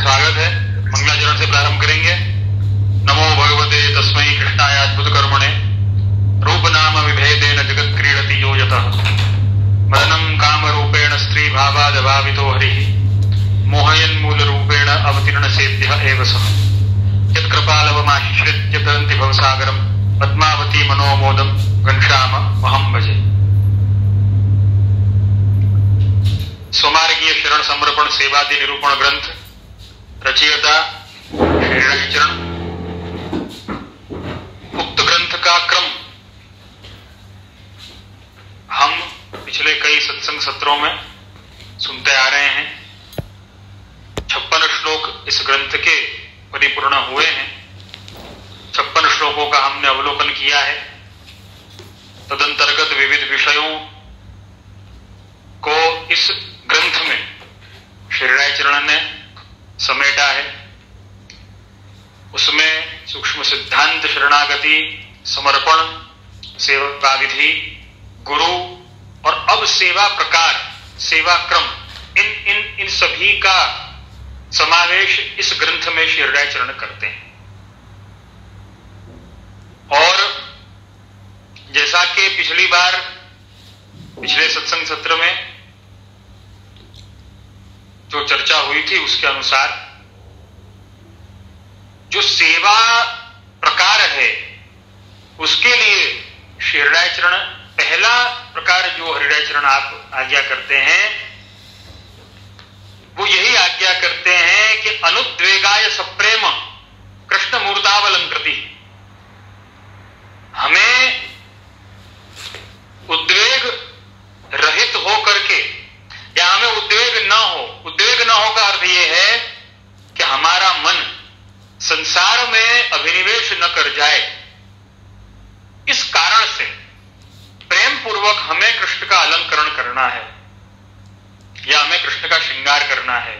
स्वागत है। मंगलाचरण से प्रारंभ करेंगे। नमो भगवते तस्मै कृष्णाय अद्भुत कर्मणे रूप नाम विभेदेन जगत क्रीडति यो यतः मदनं काम रूपेण स्त्री भावाद भावितो हरिः मोहयन् मूल रूपेण अवतीर्ण सेभ्यः एव सः यत्कृपालवमाश्रित्य तरन्ति भवसागरं पद्मावती मनोमोदं घनश्याम महं भजे। स्वमार्गीय शरण समर्पण सेवादि निरूपण ग्रंथ रचयिता श्रीचरण। उक्त ग्रंथ का क्रम हम पिछले कई सत्संग सत्रों में सुनते आ रहे हैं। 56 श्लोक इस ग्रंथ के परिपूर्ण हुए हैं। 56 श्लोकों का हमने अवलोकन किया है। तदंतर्गत विविध विषयों को इस ग्रंथ में श्रीचरण ने समेटा है। उसमें सूक्ष्म सिद्धांत, शरणागति, समर्पण, सेवा विधि, गुरु और अब सेवा प्रकार, सेवा क्रम, इन सभी का समावेश इस ग्रंथ में श्रीचरण करते हैं। और जैसा कि पिछली बार पिछले सत्संग सत्र में जो चर्चा हुई थी उसके अनुसार जो सेवा प्रकार है उसके लिए श्रीचरण पहला प्रकार जो हरिचरण आप आज्ञा करते हैं वो यही आज्ञा करते हैं कि अनुद्वेगाय सप्रेम कृष्ण मूर्तावलंकृति। हमें उद्वेग रहित हो करके या हमें उद्वेग न हो। उद्वेग न हो का अर्थ यह है कि हमारा मन संसार में अभिनिवेश न कर जाए। इस कारण से प्रेम पूर्वक हमें कृष्ण का अलंकरण करना है या हमें कृष्ण का श्रृंगार करना है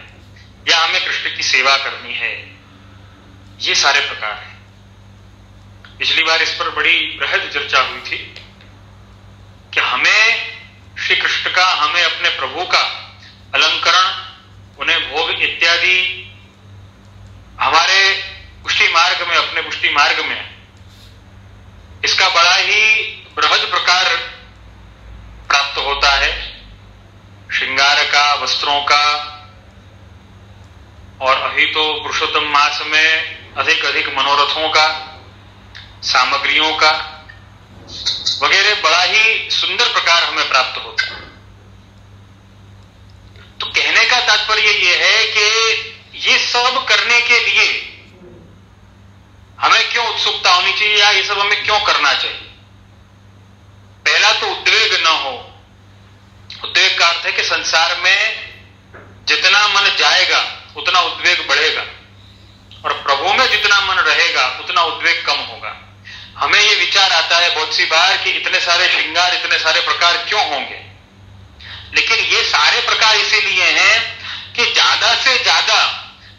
या हमें कृष्ण की सेवा करनी है। ये सारे प्रकार हैं। पिछली बार इस पर बड़ी बृहद चर्चा हुई थी कि हमें श्री कृष्ण का, हमें अपने प्रभु का अलंकरण, उन्हें भोग इत्यादि हमारे पुष्टि मार्ग में, अपने पुष्टि मार्ग में इसका बड़ा ही बृहद प्रकार प्राप्त होता है। श्रृंगार का, वस्त्रों का, और अभी तो पुरुषोत्तम मास में अधिक अधिक मनोरथों का, सामग्रियों का वगैरह बड़ा ही सुंदर प्रकार हमें प्राप्त होता है। तो कहने का तात्पर्य यह है कि ये सब करने के लिए हमें क्यों उत्सुकता होनी चाहिए या ये सब हमें क्यों करना चाहिए। पहला तो उद्वेग न हो। उद्वेग का अर्थ है कि संसार में जितना मन जाएगा उतना उद्वेग बढ़ेगा और प्रभु में जितना मन रहेगा उतना उद्वेग कम होगा। हमें ये विचार आता है बहुत सी बार कि इतने सारे श्रृंगार, इतने सारे प्रकार क्यों होंगे, लेकिन ये सारे प्रकार इसीलिए हैं कि ज्यादा से ज्यादा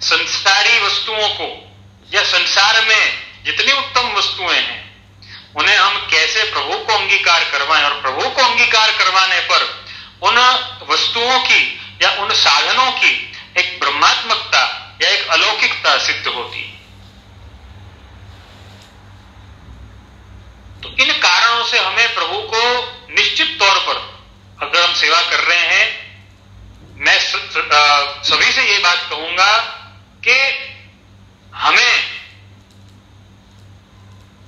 संसारी वस्तुओं को या संसार में जितनी उत्तम वस्तुएं हैं उन्हें हम कैसे प्रभु को अंगीकार करवाएं और प्रभु को अंगीकार करवाने पर उन वस्तुओं की या उन साधनों की एक ब्रह्मात्मकता या एक अलौकिकता सिद्ध होती है। तो इन कारणों से हमें प्रभु को निश्चित तौर पर अगर हम सेवा कर रहे हैं, मैं सभी से ये बात कहूंगा कि हमें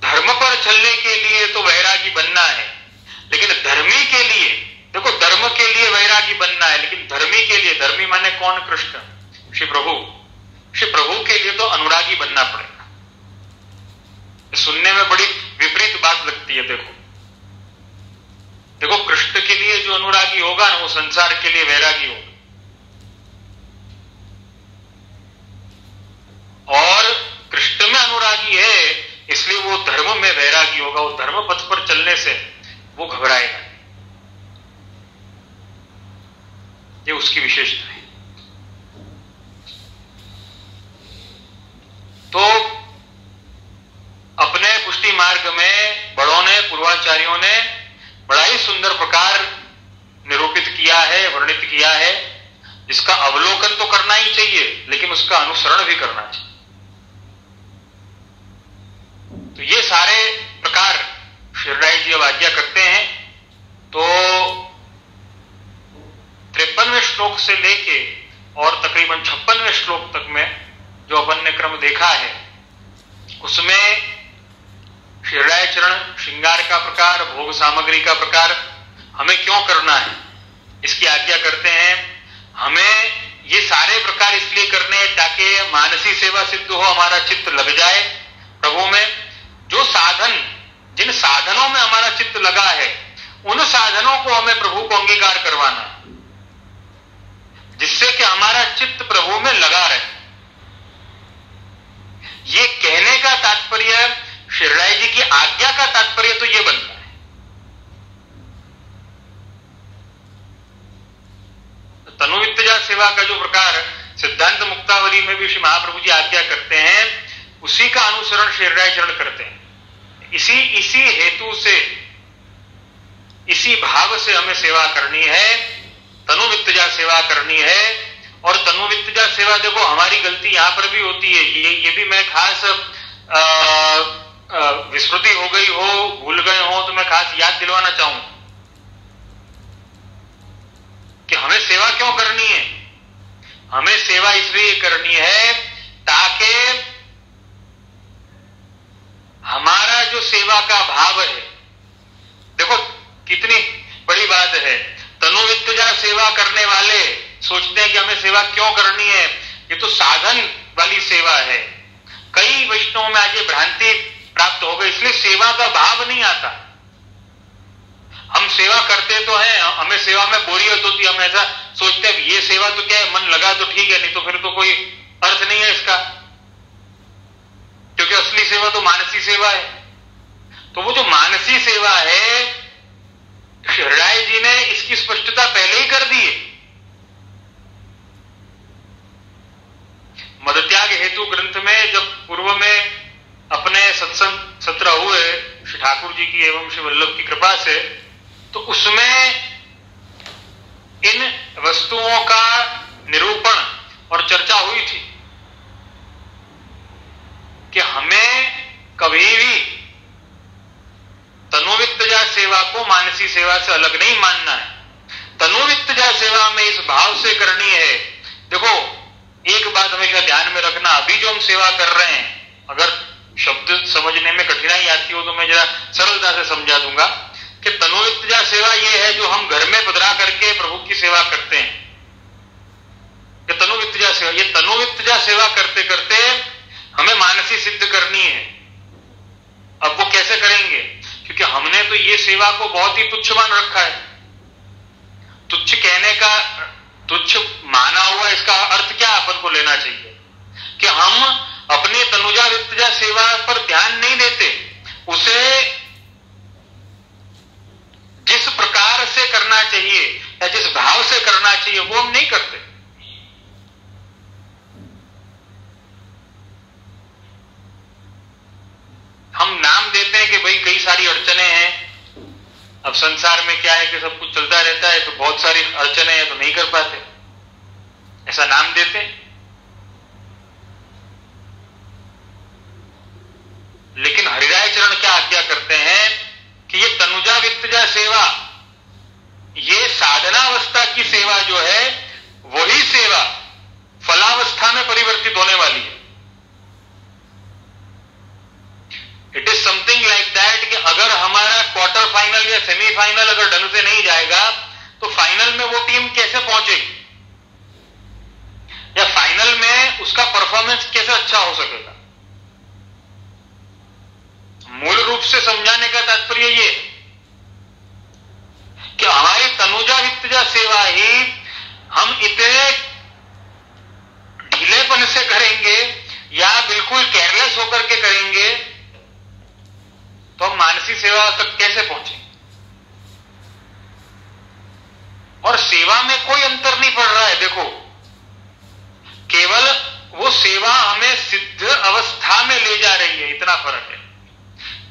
धर्म पर चलने के लिए तो वैरागी बनना है, लेकिन धर्मी के लिए, देखो धर्म के लिए वैरागी बनना है, लेकिन धर्मी के लिए, धर्मी माने कौन? कृष्ण, श्री प्रभु। श्री प्रभु के लिए तो अनुरागी बनना पड़ेगा। सुनने में बड़ी विपरीत बात लगती है। देखो कृष्ण के लिए जो अनुरागी होगा ना वो संसार के लिए वैरागी होगा, और कृष्ण में अनुरागी है इसलिए वो धर्म में वैरागी होगा। वो धर्म पथ पर चलने से वो घबराएगा। ये उसकी विशेषता है। तो अपने पुष्टि मार्ग में बड़ों ने, पूर्वाचार्यों ने बड़ा ही सुंदर प्रकार निरूपित किया है, वर्णित किया है जिसका अवलोकन तो करना ही चाहिए, लेकिन उसका अनुसरण भी करना चाहिए। तो ये सारे प्रकार शिवराय जी अब आज्ञा करते हैं। तो 53वें श्लोक से लेके और तकरीबन 56वें श्लोक तक में जो अपन ने क्रम देखा है, उसमें शिवराय चरण श्रृंगार का प्रकार, भोग सामग्री का प्रकार हमें क्यों करना है, इसकी आज्ञा करते हैं। हमें ये सारे प्रकार इसलिए करने हैं ताकि मानसी सेवा सिद्ध हो, हमारा चित्त लग जाए प्रभु में। जो साधन, जिन साधनों में हमारा चित्त लगा है, उन साधनों को हमें प्रभु को अंगीकार करवाना है, जिससे कि हमारा चित्त प्रभु में लगा रहे। ये कहने का तात्पर्य, शिवराय जी की आज्ञा का तात्पर्य तो ये बनता है। तनुवित्तजा सेवा का जो प्रकार सिद्धांत मुक्तावली में भी श्री महाप्रभु जी आज्ञा करते हैं, उसी का अनुसरण शिवराय चरण करते हैं। इसी हेतु से, इसी भाव से हमें सेवा करनी है, तनुवित्तजा सेवा करनी है। और तनुवित्तजा सेवा, देखो हमारी गलती यहां पर भी होती है, ये भी मैं खास विस्मृति हो गई हो, भूल गए हो, तो मैं खास याद दिलवाना चाहूंगा कि हमें सेवा क्यों करनी है। हमें सेवा इसलिए करनी है ताकि हमारा जो सेवा का भाव है, देखो कितनी बड़ी बात है। तनुवित्तजा सेवा करने वाले सोचते हैं कि हमें सेवा क्यों करनी है, ये तो साधन वाली सेवा है। कई वैष्णवों में आज ये भ्रांति प्राप्त हो गई, इसलिए सेवा का भाव नहीं आता। हम सेवा करते तो हैं, हमें सेवा में बोरियत होती है, हम ऐसा सोचते हैं ये सेवा तो क्या है, मन लगा तो ठीक है, नहीं तो फिर तो कोई अर्थ नहीं है इसका, क्योंकि असली सेवा तो मानसी सेवा है। तो वो जो मानसी सेवा है, शिवराय जी ने इसकी स्पष्टता पहले ही कर दी है। मदत्याग हेतु ग्रंथ में जब पूर्व में अपने सत्संग सत्र हुए श्री ठाकुर जी की एवं श्री वल्लभ की कृपा से, तो उसमें इन वस्तुओं का निरूपण और चर्चा हुई थी कि हमें कभी भी तनुवित्तजा सेवा को मानसी सेवा से अलग नहीं मानना है। तनुवित्तजा सेवा में इस भाव से करनी है। देखो एक बात हमेशा ध्यान में रखना, अभी जो हम सेवा कर रहे हैं, अगर शब्द समझने में कठिनाई आती हो तो मैं जरा सरलता से समझा दूंगा कि तनुवित्तजा सेवा ये है जो हम घर में पधरा करके प्रभु की सेवा करते हैं। ये तनुवित्तजा सेवा, ये तनुवित्तजा सेवा करते करते हमें मानसी सिद्ध करनी है। अब वो कैसे करेंगे, क्योंकि हमने तो ये सेवा को बहुत ही तुच्छ मान रखा है। तुच्छ कहने का, तुच्छ माना हुआ, इसका अर्थ क्या अपन को लेना चाहिए कि हम अपनी तनुजा वित्तजा सेवा पर ध्यान नहीं देते, उसे जिस प्रकार से करना चाहिए या जिस भाव से करना चाहिए वो हम नहीं करते। हम नाम देते हैं कि भाई कई सारी अड़चने हैं, अब संसार में क्या है कि सब कुछ चलता रहता है, तो बहुत सारी अड़चने हैं तो नहीं कर पाते, ऐसा नाम देते हैं। लेकिन हरिराय चरण क्या आज्ञा करते हैं कि ये तनुजा वित्तजा सेवा, ये साधनावस्था की सेवा जो है, वही सेवा फलावस्था में परिवर्तित होने वाली है। It is something like that कि अगर हमारा क्वार्टर फाइनल या सेमीफाइनल अगर ढंग से नहीं जाएगा तो फाइनल में वो टीम कैसे पहुंचेगी, या फाइनल में उसका परफॉर्मेंस कैसे अच्छा हो सकेगा। मूल रूप से समझाने का तात्पर्य ये कि हमारी तनुजा वित्तजा सेवा ही हम इतने ढीलेपन से करेंगे या बिल्कुल केयरलेस होकर के करेंगे तो हम मानसी सेवा तक कैसे पहुंचे। और सेवा में कोई अंतर नहीं पड़ रहा है, देखो केवल वो सेवा हमें सिद्ध अवस्था में ले जा रही है, इतना फर्क है।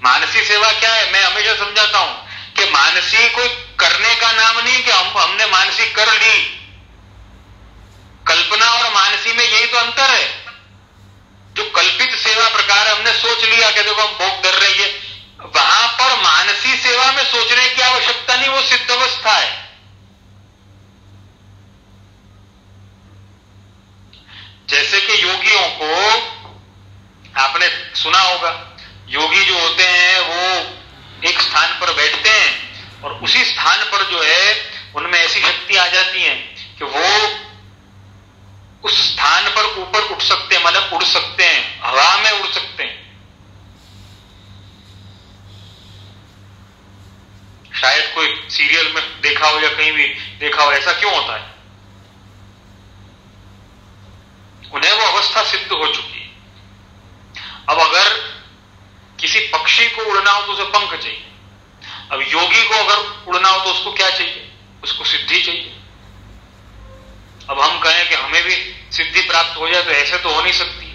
मानसी सेवा क्या है, मैं हमेशा समझाता हूं कि मानसी कोई करने का नाम नहीं कि हमने मानसी कर ली, योगियों को आपने सुना होगा, योगी जो होते हैं वो एक स्थान पर बैठते हैं और उसी स्थान पर जो है उनमें ऐसी शक्ति आ जाती है कि वो उस स्थान पर ऊपर उठ सकते हैं, मतलब उड़ सकते हैं, हवा में उड़ सकते हैं। शायद कोई सीरियल में देखा हो या कहीं भी देखा हो, ऐसा क्यों होता है? उन्हें वो अवस्था सिद्ध हो चुकी है। अब अगर किसी पक्षी को उड़ना हो तो उसे पंख चाहिए, अब योगी को अगर उड़ना हो तो उसको क्या चाहिए? उसको सिद्धि चाहिए। अब हम कहें कि हमें भी सिद्धि प्राप्त हो जाए तो ऐसे तो हो नहीं सकती।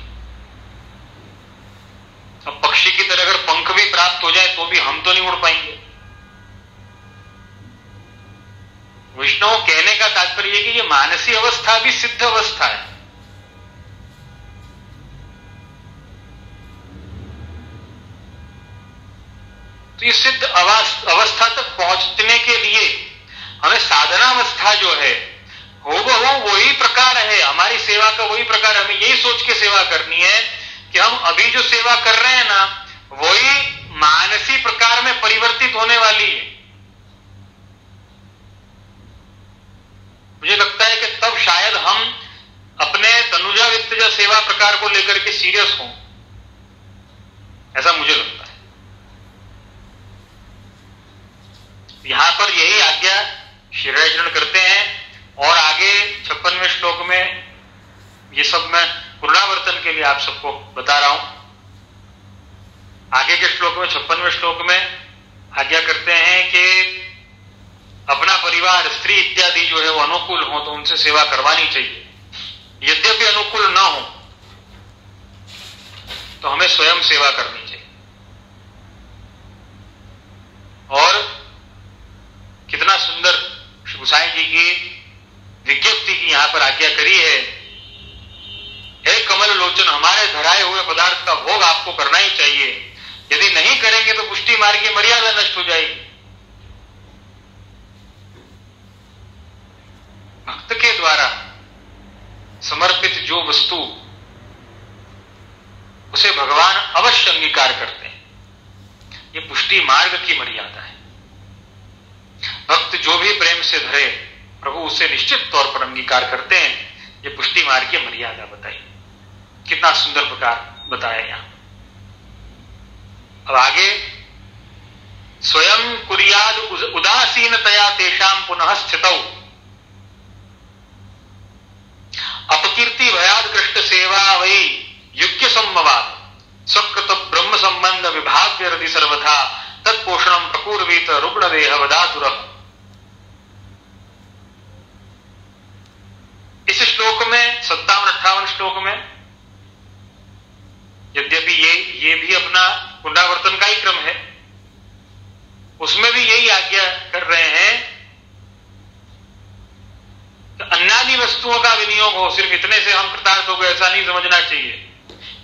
अब पक्षी की तरह अगर पंख भी प्राप्त हो जाए तो भी हम तो नहीं उड़ पाएंगे। वैष्णव कहने का तात्पर्य कि ये मानसी अवस्था भी सिद्ध अवस्था है। तो ये सिद्ध अवस्था तक पहुंचने के लिए हमें साधना अवस्था जो है वो वही प्रकार है, हमारी सेवा का वही प्रकार। हमें यही सोच के सेवा करनी है कि हम अभी जो सेवा कर रहे हैं ना वही मानसी प्रकार में परिवर्तित होने वाली है। मुझे लगता है कि तब शायद हम अपने तनुजा वित्तजा सेवा प्रकार को लेकर के सीरियस हों, ऐसा मुझे लगता है। यहां पर यही आज्ञा श्रीराजन करते हैं और आगे 56वें श्लोक में, ये सब मैं पुनरावर्तन के लिए आप सबको बता रहा हूं, आगे के श्लोक में 56वें श्लोक में आज्ञा करते हैं कि अपना परिवार, स्त्री इत्यादि जो है वो अनुकूल हो तो उनसे सेवा करवानी चाहिए। यद्यपि अनुकूल ना हो तो हमें स्वयं सेवा करनी चाहिए। और कितना सुंदर श्री गोसाई जी की विज्ञप्ति की यहां पर आज्ञा करी है, हे कमल लोचन, हमारे धराए हुए पदार्थ का भोग आपको करना ही चाहिए। यदि नहीं करेंगे तो पुष्टि मार्ग की मर्यादा नष्ट हो जाएगी। भक्त के द्वारा समर्पित जो वस्तु उसे भगवान अवश्य अंगीकार करते हैं। ये पुष्टि मार्ग की मर्यादा है। भक्त जो भी प्रेम से धरे प्रभु उसे निश्चित तौर पर अंगीकार करते हैं। ये पुष्टि मार्ग की मर्यादा बताई, कितना सुंदर प्रकार बताया यहां। अब आगे, स्वयं कुर्याद उदासीनतया तेषां पुनः स्थितौ अपकीर्ति भयाद कृष्ण सेवा वै युज्ञ सम्मवाद सकृत ब्रह्म संबंध विभाव्य हृदि सर्वथा तत्पोषणम प्रपूर्वीत रुग्ण देह वदातुर। इस श्लोक में 57-58 श्लोक में यद्यपि ये भी अपना पुनरावर्तन का ही क्रम है, उसमें भी यही आज्ञा कर रहे हैं कि अन्नादि वस्तुओं का विनियोग हो, सिर्फ इतने से हम कृतार्थ हो गए ऐसा नहीं समझना चाहिए।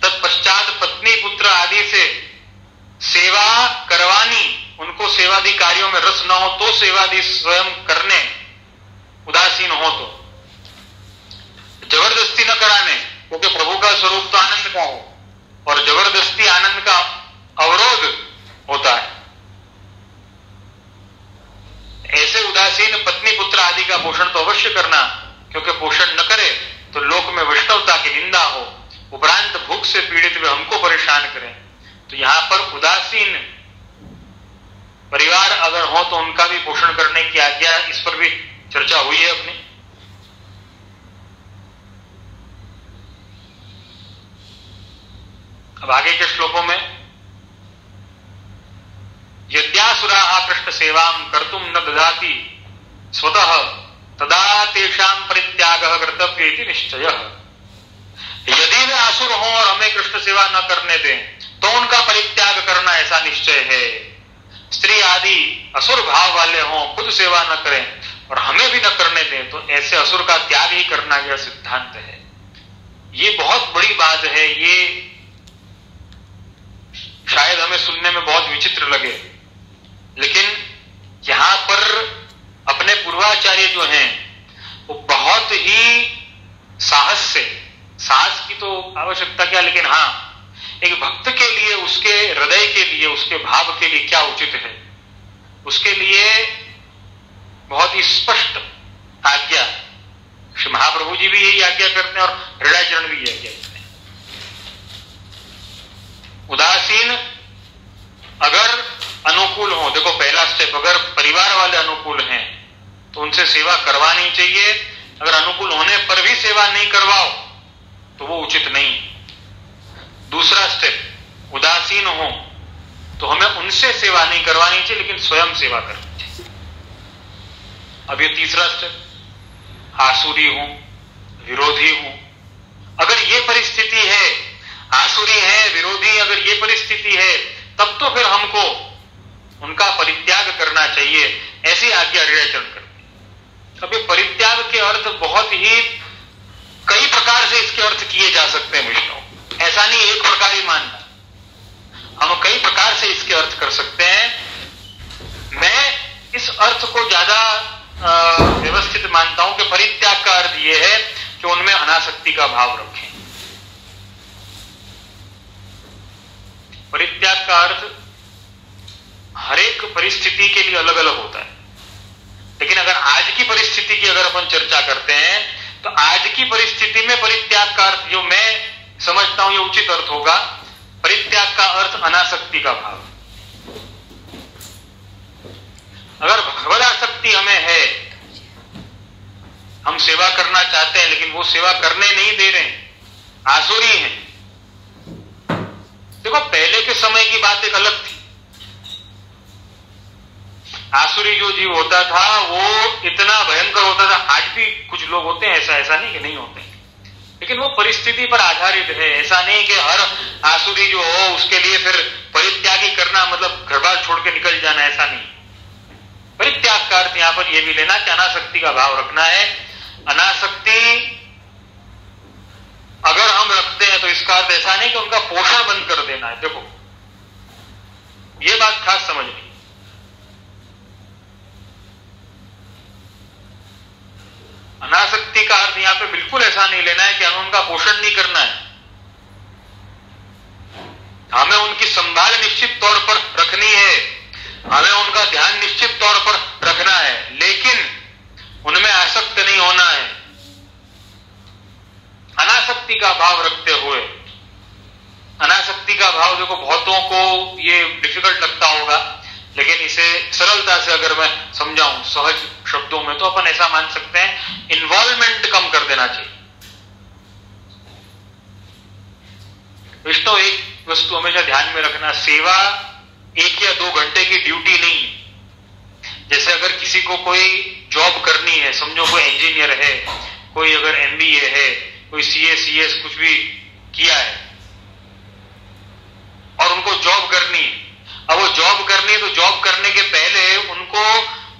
तत्पश्चात पत्नी पुत्र आदि से सेवा करवानी, उनको सेवादि कार्यों में रस न हो तो सेवादि स्वयं करने उदासीन हो तो जबरदस्ती न कराने, क्योंकि प्रभु का स्वरूप तो आनंद का हो और जबरदस्ती आनंद का अवरोध होता है। ऐसे उदासीन पत्नी पुत्र आदि का पोषण तो अवश्य करना, क्योंकि पोषण न करे तो लोक में वैष्णवता की निंदा हो, उपरांत भूख से पीड़ित वे हमको परेशान करें। तो यहां पर उदासीन परिवार अगर हो तो उनका भी पोषण करने की आज्ञा, इस पर भी चर्चा हुई है अपनी। अब आगे के श्लोकों में, यद्यासुराः पृष्ठ सेवां कर्तुम न ददाति स्वतः तदा तेषां परित्यागः कर्तव्य इति निश्चयः। यदि वे आसुर हों और हमें कृष्ण सेवा न करने दें तो उनका परित्याग करना ऐसा निश्चय है। स्त्री आदि असुर भाव वाले हों, खुद सेवा न करें और हमें भी न करने दें तो ऐसे असुर का त्याग ही करना यह सिद्धांत है। ये बहुत बड़ी बात है। ये शायद हमें सुनने में बहुत विचित्र लगे, लेकिन यहां पर अपने पूर्वाचार्य जो हैं वो बहुत ही साहस से, साहस की तो तो आवश्यकता क्या, लेकिन हाँ एक भक्त के लिए, उसके हृदय के लिए, उसके भाव के लिए क्या उचित है, उसके लिए बहुत ही स्पष्ट आज्ञा। श्री महाप्रभु जी भी यही आज्ञा करते हैं और हृदयाचरण भी यही आज्ञा करते हैं। उदासीन अगर अनुकूल हो, देखो पहला स्टेप, अगर परिवार वाले अनुकूल हैं तो उनसे सेवा करवानी चाहिए। अगर अनुकूल होने पर भी सेवा नहीं करवाओ तो वो उचित नहीं। दूसरा स्टेप, उदासीन हो तो हमें उनसे सेवा नहीं करवानी चाहिए, लेकिन स्वयं सेवा करनी चाहिए। अब ये तीसरा स्टेप, आसुरी हूं, विरोधी हूं, अगर ये परिस्थिति है, आसुरी है, विरोधी, अगर ये परिस्थिति है, तब तो फिर हमको उनका परित्याग करना चाहिए, ऐसी आज्ञा हृदयाचरण करते हैं। अब ये परित्याग के अर्थ बहुत ही कई प्रकार से इसके अर्थ किए जा सकते हैं वैष्णव, ऐसा नहीं एक प्रकार ही मानना, हम कई प्रकार से इसके अर्थ कर सकते हैं। मैं इस अर्थ को ज्यादा व्यवस्थित मानता हूं कि परित्याग का अर्थ यह है कि उनमें अनासक्ति का भाव रखें। परित्याग का अर्थ हर एक परिस्थिति के लिए अलग अलग होता है, लेकिन अगर आज की परिस्थिति की अगर अपन चर्चा करते हैं तो आज की परिस्थिति में परित्याग का अर्थ जो मैं समझता हूं ये उचित अर्थ होगा, परित्याग का अर्थ अनासक्ति का भाव। अगर भगवदासक्ति हमें है, हम सेवा करना चाहते हैं लेकिन वो सेवा करने नहीं दे रहे, आसुरी हैं। देखो पहले के समय की बात एक अलग थी, आसुरी जो जीव होता था वो इतना भयंकर होता था। आज भी कुछ लोग होते हैं ऐसा नहीं कि नहीं होते, लेकिन वो परिस्थिति पर आधारित है। ऐसा नहीं कि हर आसुरी जो हो उसके लिए फिर परित्यागी करना मतलब घर बार छोड़ के निकल जाना, ऐसा नहीं। परित्याग का अर्थ यहां पर यह भी लेना कि अनासक्ति का भाव रखना है। अनासक्ति अगर हम रखते हैं तो इसका अर्थ ऐसा नहीं कि उनका पोषण बंद कर देना है। देखो ये बात खास समझनी, अनासक्ति का अर्थ यहां पे बिल्कुल ऐसा नहीं लेना है कि हमें उनका पोषण नहीं करना है। हमें उनकी संभाल निश्चित तौर पर रखनी है, हमें उनका ध्यान निश्चित तौर पर रखना है, लेकिन उनमें आसक्त नहीं होना है। अनासक्ति का भाव रखते हुए, अनासक्ति का भाव देखो बहुतों को ये डिफिकल्ट लगता होगा, लेकिन इसे सरलता से अगर मैं समझाऊं सहज शब्दों में तो अपन ऐसा मान सकते हैं, इन्वॉल्वमेंट कम कर देना चाहिए। विष्णु एक वस्तु हमेशा ध्यान में रखना, सेवा 1 या 2 घंटे की ड्यूटी नहीं है। जैसे अगर किसी को कोई जॉब करनी है, समझो कोई इंजीनियर है, कोई अगर MBA है, कोई CA CS कुछ भी किया है और उनको जॉब करनी है। अब वो जॉब करनी है तो जॉब करने के पहले उनको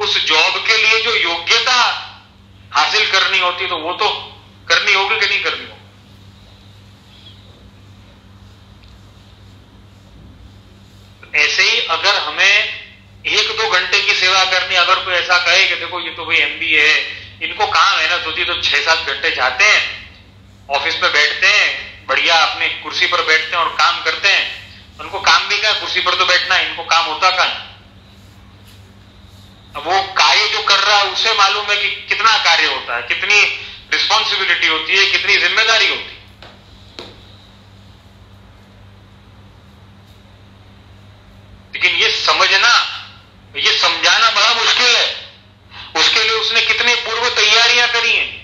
उस जॉब के लिए जो योग्यता हासिल करनी होती तो वो तो करनी होगी कि नहीं करनी होगी। ऐसे ही अगर हमें 1-2 घंटे की सेवा करनी, अगर कोई ऐसा कहे कि देखो ये तो भाई MBA है, इनको कहां मेहनत होती, तो 6-7 घंटे जाते हैं, ऑफिस में बैठते हैं, बढ़िया अपनी कुर्सी पर बैठते हैं और काम करते हैं। उनको काम भी क्या, कुर्सी पर तो बैठना है, इनको काम होता कहां। अब वो कार्य जो कर रहा है उसे मालूम है कि कितना कार्य होता है, कितनी रिस्पॉन्सिबिलिटी होती है, कितनी जिम्मेदारी होती है। लेकिन ये समझना, ये समझाना बड़ा मुश्किल है। उसके लिए उसने कितनी पूर्व तैयारियां करी हैं।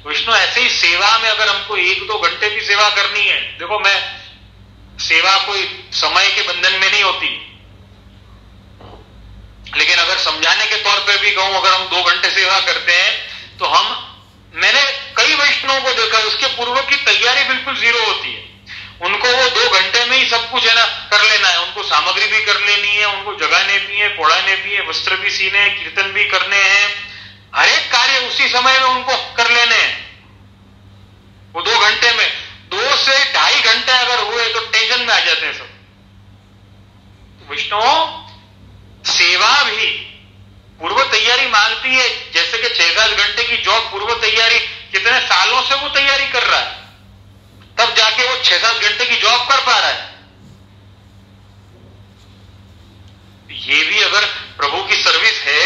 विष्णु ऐसे ही सेवा में अगर हमको 1-2 घंटे की सेवा करनी है, देखो मैं सेवा कोई समय के बंधन में नहीं होती, लेकिन अगर समझाने के तौर पे भी कहूं, अगर हम 2 घंटे सेवा करते हैं तो मैंने कई वैष्णवों को देखा उसके पूर्व की तैयारी बिल्कुल 0 होती है। उनको वो 2 घंटे में ही सब कुछ है ना कर लेना है, उनको सामग्री भी कर लेनी है, उनको जगाने भी है, पढ़ाने भी है, वस्त्र भी सीने हैं, कीर्तन भी करने हैं, हर एक कार्य उसी समय में उनको कर लेने हैं। वो 2 घंटे में 2 से 2.5 घंटे अगर हुए तो टेंशन में आ जाते हैं सब। विष्णु सेवा भी पूर्व तैयारी मांगती है, जैसे कि 6-7 घंटे की जॉब पूर्व तैयारी कितने सालों से वो तैयारी कर रहा है, तब जाके वो 6-7 घंटे की जॉब कर पा रहा है। ये भी अगर प्रभु की सर्विस है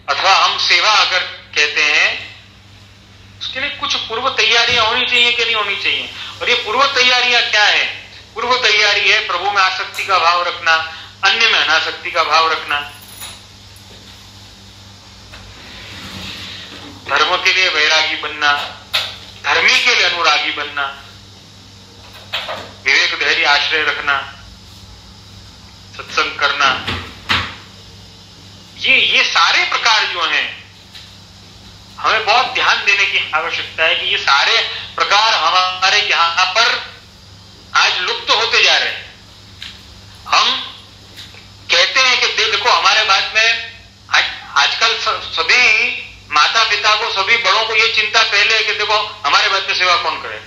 अथवा हम सेवा अगर कहते हैं, उसके लिए कुछ पूर्व तैयारियां होनी चाहिए कि नहीं होनी चाहिए। और ये पूर्व तैयारियां क्या है? पूर्व तैयारी है प्रभु में आसक्ति का भाव रखना, अन्य में अनासक्ति का भाव रखना, धर्म के लिए वैरागी बनना, धर्मी के लिए अनुरागी बनना, विवेक धैर्य आश्रय रखना, सत्संग करना, ये सारे प्रकार जो हैं हमें बहुत ध्यान देने की आवश्यकता है कि ये सारे प्रकार हमारे यहां पर आज लुप्त होते जा रहे हैं। हम कहते हैं कि देखो हमारे बाद में आजकल सभी माता पिता को, सभी बड़ों को ये चिंता पहले है कि देखो हमारे बाद में सेवा कौन करे,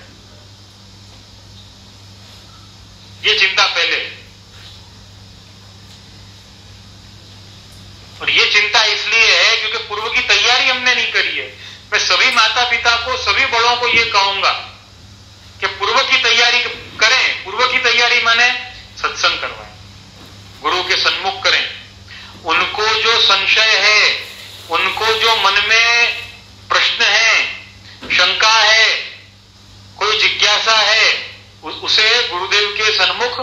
ये चिंता पहले। और ये चिंता इसलिए है क्योंकि पूर्व की तैयारी हमने नहीं करी है। मैं सभी माता पिता को, सभी बड़ों को ये कहूंगा कि पूर्व की तैयारी करें। पूर्व की तैयारी माने सत्संग करवाएं, गुरु के सन्मुख करें, उनको जो संशय है, उनको जो मन में प्रश्न है, शंका है, कोई जिज्ञासा है, उसे गुरुदेव के सन्मुख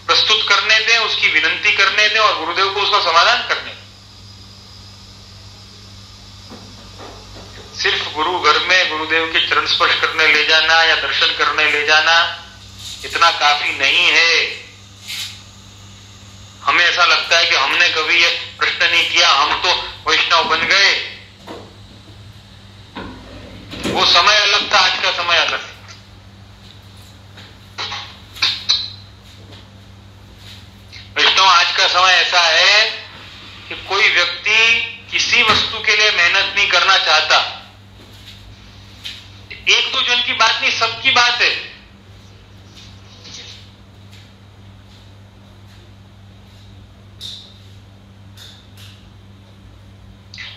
प्रस्तुत करने दें, उसकी विनंती करने दें और गुरुदेव को उसका समाधान करने दें। सिर्फ गुरु घर में गुरुदेव के चरण स्पर्श करने ले जाना या दर्शन करने ले जाना इतना काफी नहीं है। हमें ऐसा लगता है कि हमने कभी ये प्रश्न नहीं किया, हम तो वैष्णव बन गए। वो समय अलग था, आज का समय अलग है। वैष्णव आज का समय ऐसा है कि कोई व्यक्ति किसी वस्तु के लिए मेहनत नहीं करना चाहता। एक दो जन की बात नहीं, सबकी बात है।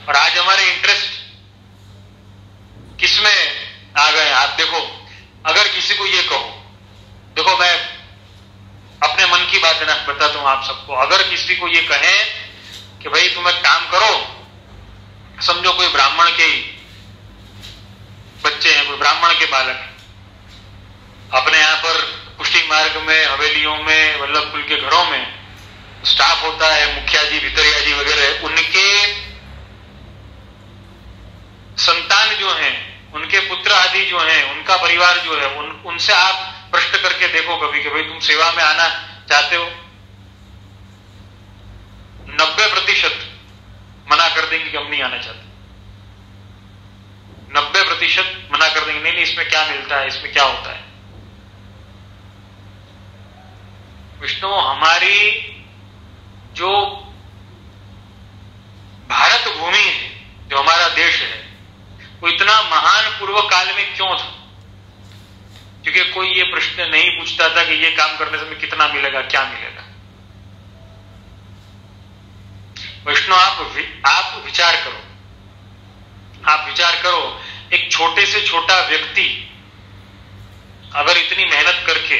और आज हमारे इंटरेस्ट किसमें आ गए? आप देखो, अगर किसी को ये कहो, देखो मैं अपने मन की बात है ना बताता हूं आप सबको, अगर किसी को ये कहें कि भाई तुम एक काम करो, समझो कोई ब्राह्मण के बच्चे हैं, कोई ब्राह्मण के बालक हैं, अपने यहां पर पुष्टि मार्ग में, हवेलियों में, वल्लभ कुल के घरों में स्टाफ होता है, मुखिया जी, भितरिया जी वगैरह, उनके संतान जो हैं, उनके पुत्र आदि जो हैं, उनका परिवार जो है, उनसे आप प्रश्न करके देखो कभी कि भाई तुम सेवा में आना चाहते हो? 90% मना कर देंगे कि हम नहीं आना चाहते। 90% मना कर देंगे, नहीं इसमें क्या मिलता है, इसमें क्या होता है। विष्णु, हमारी जो भारत भूमि है, जो हमारा देश है, वो इतना महान पूर्व काल में क्यों था? क्योंकि कोई ये प्रश्न नहीं पूछता था कि ये काम करने से कितना मिलेगा, क्या मिलेगा। वैष्णव, आप विचार करो, आप विचार करो, एक छोटे से छोटा व्यक्ति अगर इतनी मेहनत करके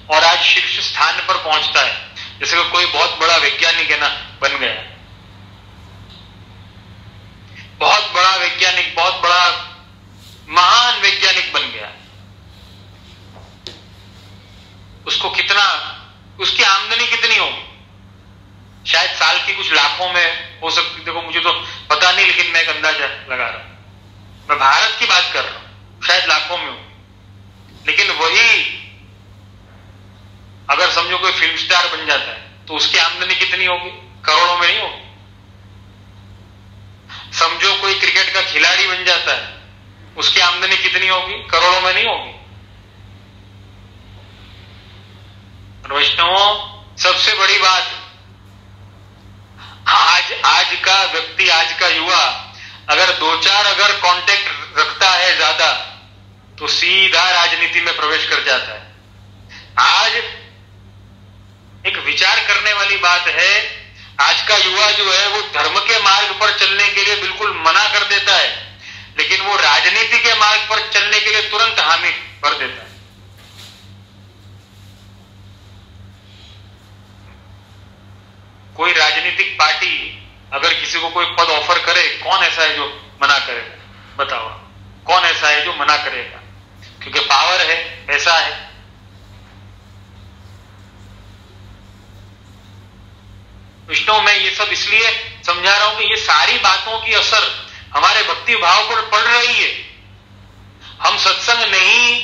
और आज शीर्ष स्थान पर पहुंचता है, जैसे कि कोई बहुत बड़ा वैज्ञानिक है ना, बन गया, बहुत बड़ा वैज्ञानिक, बहुत बड़ा महान वैज्ञानिक बन गया, उसको कितना, उसकी आमदनी कितनी होगी? शायद साल की कुछ लाखों में हो सकती। देखो मुझे तो पता नहीं, लेकिन मैं एक अंदाजा लगा रहा हूं, मैं भारत की बात कर रहा हूं, शायद लाखों में हो। लेकिन वही अगर समझो कोई फिल्म स्टार बन जाता है तो उसकी आमदनी कितनी होगी? करोड़ों में नहीं होगी। समझो कोई क्रिकेट का खिलाड़ी बन जाता है, उसकी आमदनी कितनी होगी? करोड़ों में नहीं होगी। वैष्णवों, सबसे बड़ी बात, आज का व्यक्ति, आज का युवा अगर 2-4 अगर कांटेक्ट रखता है ज्यादा, तो सीधा राजनीति में प्रवेश कर जाता है। आज एक विचार करने वाली बात है, आज का युवा जो है वो धर्म के मार्ग पर चलने के लिए बिल्कुल मना कर देता है, लेकिन वो राजनीति के मार्ग पर चलने लिए तुरंत हामी भर देता है। कोई राजनीतिक पार्टी अगर किसी को कोई पद ऑफर करे, कौन ऐसा है जो मना करेगा? बताओ, कौन ऐसा है जो मना करेगा? क्योंकि पावर है, पैसा है। विष्णु, मैं ये सब इसलिए समझा रहा हूं कि ये सारी बातों की असर हमारे भक्ति भाव पर पड़ रही है। हम सत्संग नहीं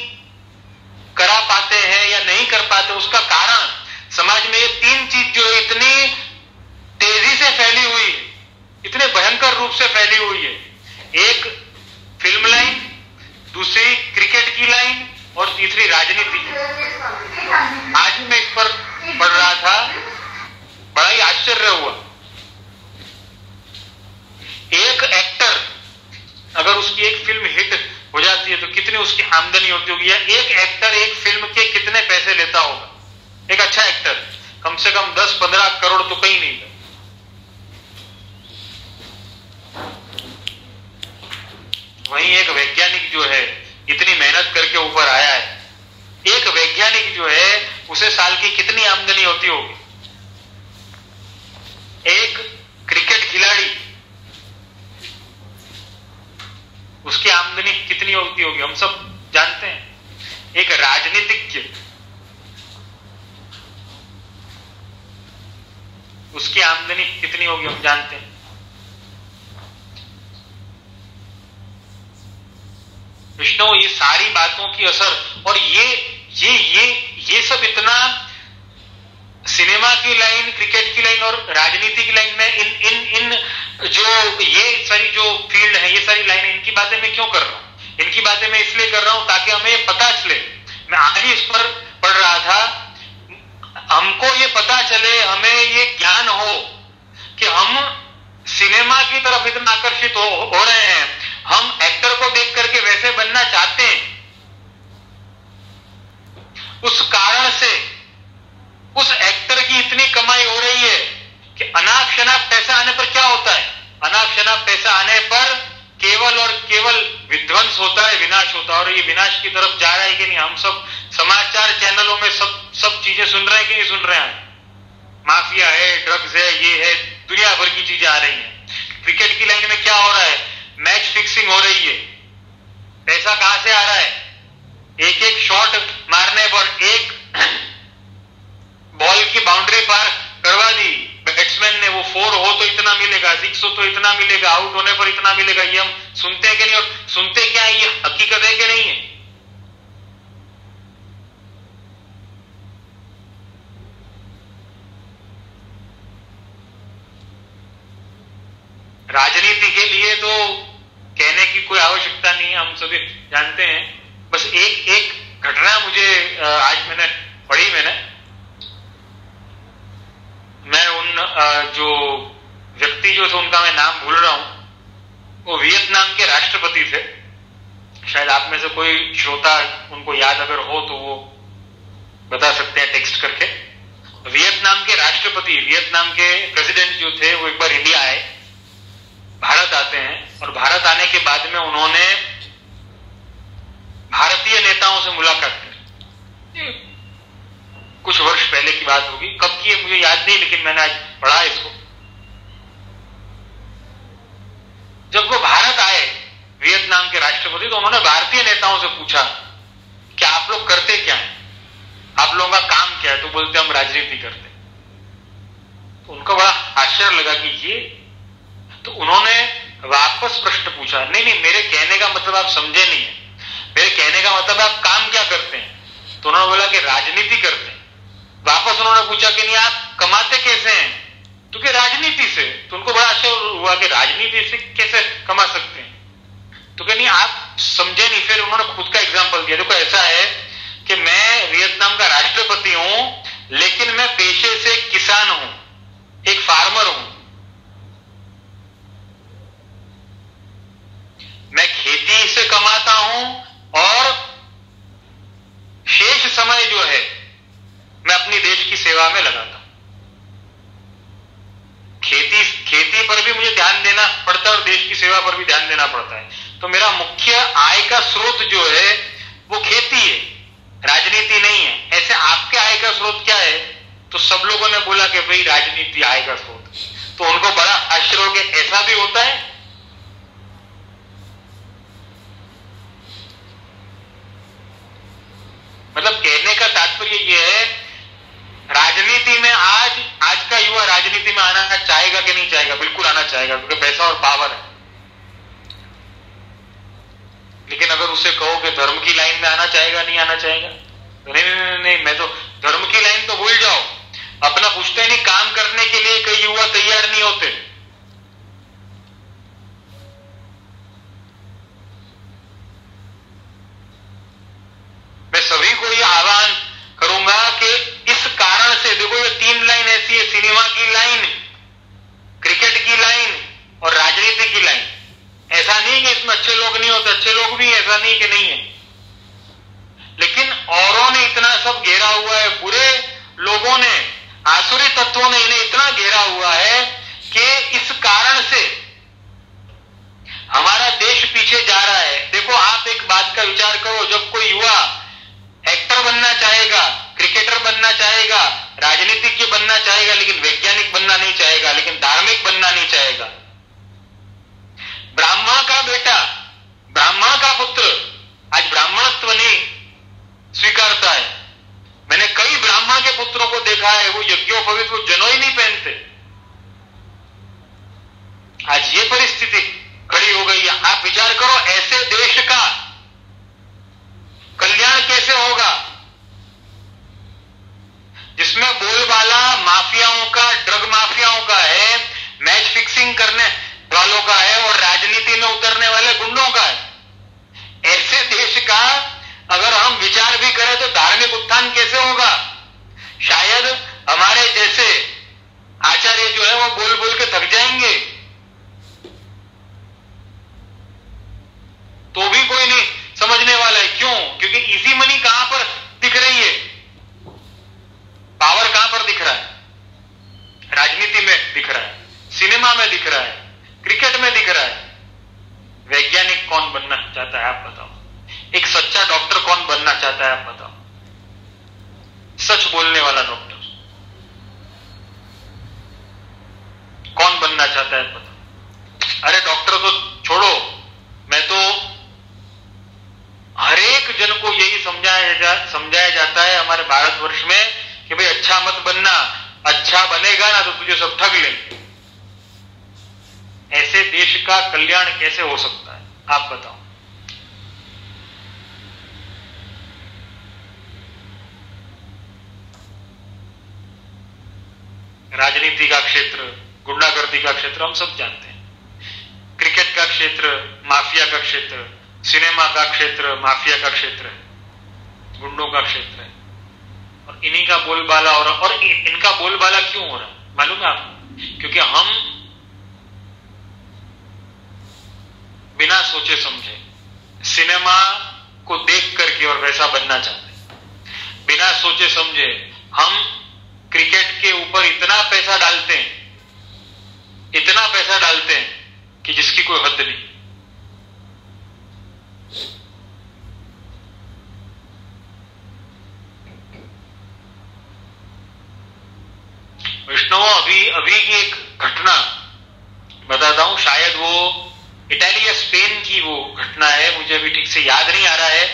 करा पाते हैं या नहीं कर पाते, उसका कारण समाज में ये तीन चीज जो है इतनी तेजी से फैली हुई है, इतने भयंकर रूप से फैली हुई है। एक फिल्म लाइन, दूसरी क्रिकेट की लाइन और तीसरी राजनीति की। आज भी मैं इस पर पढ़ रहा था, बड़ा ही आश्चर्य हुआ। एक एक्टर अगर उसकी एक फिल्म हिट हो जाती है तो कितनी उसकी आमदनी होती होगी, या एक एक्टर एक फिल्म के कितने पैसे लेता होगा? एक अच्छा एक्टर कम से कम 10-15 करोड़ तो कहीं नहीं। वहीं एक वैज्ञानिक जो है इतनी मेहनत करके ऊपर आया है, एक वैज्ञानिक जो है उसे साल की कितनी आमदनी होती होगी? एक क्रिकेट खिलाड़ी, उसकी आमदनी कितनी होती होगी? हम सब जानते हैं। एक राजनीतिज्ञ, उसकी आमदनी कितनी होगी? हम जानते हैं। विष्णु, ये सारी बातों की असर, और ये सब इतना सिनेमा की लाइन, क्रिकेट की लाइन और राजनीति की लाइन में इन जो ये सारी जो फील्ड है, ये सारी लाइन, इनकी बातें मैं क्यों कर रहा हूं? इनकी बातें मैं इसलिए कर रहा हूं ताकि हमें ये पता चले। मैं आज ही इस पर पढ़ रहा था, हमको ये पता चले, हमें ये ज्ञान हो कि हम सिनेमा की तरफ इतना आकर्षित हो रहे हैं, हम एक्टर को देख करके वैसे बनना चाहते हैं। उस कारण से उस एक्टर की इतनी कमाई हो रही है कि अनाप शनाप पैसा आने पर क्या होता है? अनाप शनाप पैसा आने पर केवल और केवल विध्वंस होता है, विनाश होता है। और ये विनाश की तरफ जा रहा है कि नहीं? हम सब समाचार चैनलों में सब चीजें सुन रहे हैं कि नहीं सुन रहे हैं? माफिया है, ड्रग्स है, ये है, दुनिया भर की चीजें आ रही हैं। क्रिकेट की लाइन में क्या हो रहा है? मैच फिक्सिंग हो रही है। पैसा कहां से आ रहा है? एक एक शॉट मारने पर, एक बॉल की बाउंड्री पार करवा दी बैट्समैन ने, वो 4 हो तो इतना मिलेगा, 6 हो तो इतना मिलेगा, आउट होने पर इतना मिलेगा। ये हम सुनते हैं कि नहीं? और सुनते क्या है, ये हकीकत है कि नहीं है? राजनीति के लिए तो कहने की कोई आवश्यकता नहीं है, हम सभी जानते हैं। बस एक घटना मुझे आज मैंने पढ़ी, मैं उन जो व्यक्ति जो थे उनका मैं नाम भूल रहा हूं, वो वियतनाम के राष्ट्रपति थे। शायद आप में से कोई श्रोता उनको याद अगर हो तो वो बता सकते हैं टेक्स्ट करके। वियतनाम के राष्ट्रपति, वियतनाम के प्रेसिडेंट जो थे, वो एक बार इंडिया आए, भारत आते हैं, और भारत आने के बाद में उन्होंने भारतीय नेताओं से मुलाकात की। कुछ वर्ष पहले की बात होगी, कब की है मुझे याद नहीं, लेकिन मैंने आज पढ़ा इसको। जब वो भारत आए वियतनाम के राष्ट्रपति, तो उन्होंने भारतीय नेताओं से पूछा कि आप लोग करते क्या हैं, आप लोगों का काम क्या है? तो बोलते हम राजनीति करते। तो उनको बड़ा आश्चर्य लगा कि ये, तो उन्होंने वापस प्रश्न पूछा, नहीं, मेरे कहने का मतलब आप समझे नहीं है, मेरे कहने का मतलब आप काम क्या करते हैं? तो उन्होंने बोला कि राजनीति करते हैं। वापस उन्होंने पूछा कि नहीं, आप कमाते कैसे हैं? तो कि राजनीति से। तो उनको बड़ा आश्चर्य हुआ कि राजनीति से कैसे कमा सकते हैं? तो कि नहीं, आप समझे नहीं। फिर उन्होंने खुद का एग्जाम्पल दिया, देखो ऐसा है कि मैं वियतनाम का राष्ट्रपति हूं, लेकिन मैं पेशे से किसान हूं, एक फार्मर हूं। मैं खेती से कमाता हूं और शेष समय जो है मैं अपनी देश की सेवा में लगाता हूं। खेती पर भी मुझे ध्यान देना देना पड़ता है और देश की सेवा पर भी ध्यान देना पड़ता है। तो मेरा मुख्य आय का स्रोत जो है वो खेती है, राजनीति नहीं है। ऐसे आपके आय का स्रोत क्या है? तो सब लोगों ने बोला कि भाई राजनीति आय का स्रोत। तो उनको बड़ा आश्चर्य हो गया, ऐसा भी होता है? मतलब कहने का तात्पर्य यह है, राजनीति में आज का युवा राजनीति में आना चाहेगा कि नहीं चाहेगा? बिल्कुल आना चाहेगा, क्योंकि पैसा और पावर है। लेकिन अगर उससे कहो कि धर्म की लाइन में आना चाहेगा, नहीं आना चाहेगा? नहीं नहीं नहीं, नहीं, मैं तो धर्म की लाइन तो भूल जाओ, अपना पूछते नहीं, काम करने के लिए कई युवा तैयार नहीं होते। मैं सभी को यह आह्वान करूंगा कि इस कारण से, देखो ये 3 लाइन ऐसी है, सिनेमा की लाइन, क्रिकेट की लाइन और राजनीति की लाइन। ऐसा नहीं कि इसमें अच्छे लोग नहीं होते, अच्छे लोग भी, ऐसा नहीं कि नहीं है, लेकिन औरों ने इतना सब घेरा हुआ है, बुरे लोगों ने, आसुरी तत्वों ने इन्हें इतना घेरा हुआ है कि इस कारण से हमारा देश पीछे जा रहा है। देखो आप एक बात का विचार करो, जब कोई युवा एक्टर बनना चाहेगा, क्रिकेटर बनना चाहेगा, राजनीतिज्ञ बनना चाहेगा, लेकिन वैज्ञानिक बनना नहीं चाहेगा, लेकिन धार्मिक बनना नहीं चाहेगा। ब्राह्मण का बेटा, ब्राह्मण का पुत्र आज ब्राह्मणत्व नहीं स्वीकारता है। मैंने कई ब्राह्मण के पुत्रों को देखा है, वो यज्ञोपवीत, वो जनोई नहीं पहनते। आज ये परिस्थिति खड़ी हो गई है। आप विचार करो, ऐसे देश का कल्याण कैसे होगा जिसमें बोलबाला माफियाओं का, ड्रग माफियाओं का है, मैच फिक्सिंग करने वालों का है और राजनीति में उतरने वाले गुंडों का है। ऐसे देश का अगर हम विचार भी करें तो धार्मिक उत्थान कैसे होगा? शायद हमारे जैसे आचार्य जो है वो बोल बोल के थक जाएंगे, तो भी कोई नहीं समझने वाला है। क्यों? क्योंकि इजी मनी कहां पर दिख रही है, पावर कहां पर दिख रहा है? राजनीति में दिख रहा है, सिनेमा में दिख रहा है, क्रिकेट में दिख रहा है। वैज्ञानिक कौन बनना चाहता है आप बताओ? एक सच्चा डॉक्टर कौन बनना चाहता है आप बताओ? सच बोलने वाला डॉक्टर कौन बनना चाहता है बताओ? अरे डॉक्टर तो छोड़ो, मैं तो हर एक जन को यही समझाया जाता है हमारे भारतवर्ष में कि भाई अच्छा मत बनना, अच्छा बनेगा ना तो तुझे सब ठग लेंगे। ऐसे देश का कल्याण कैसे हो सकता है आप बताओ? राजनीति का क्षेत्र, गुंडागर्दी का क्षेत्र हम सब जानते हैं। क्रिकेट का क्षेत्र माफिया का क्षेत्र, सिनेमा का क्षेत्र माफिया का क्षेत्र है, गुंडों का क्षेत्र है। और इन्हीं का बोलबाला हो रहा, और इनका बोलबाला क्यों हो रहा मालूम है आपको? क्योंकि हम बिना सोचे समझे सिनेमा को देख करके और वैसा बनना चाहते हैं। बिना सोचे समझे हम क्रिकेट के ऊपर इतना पैसा डालते हैं, इतना पैसा डालते हैं कि जिसकी कोई हद नहीं। वैष्णव, अभी की एक घटना बताता हूं, शायद वो इटाली या स्पेन की वो घटना है, मुझे अभी ठीक से याद नहीं आ रहा है।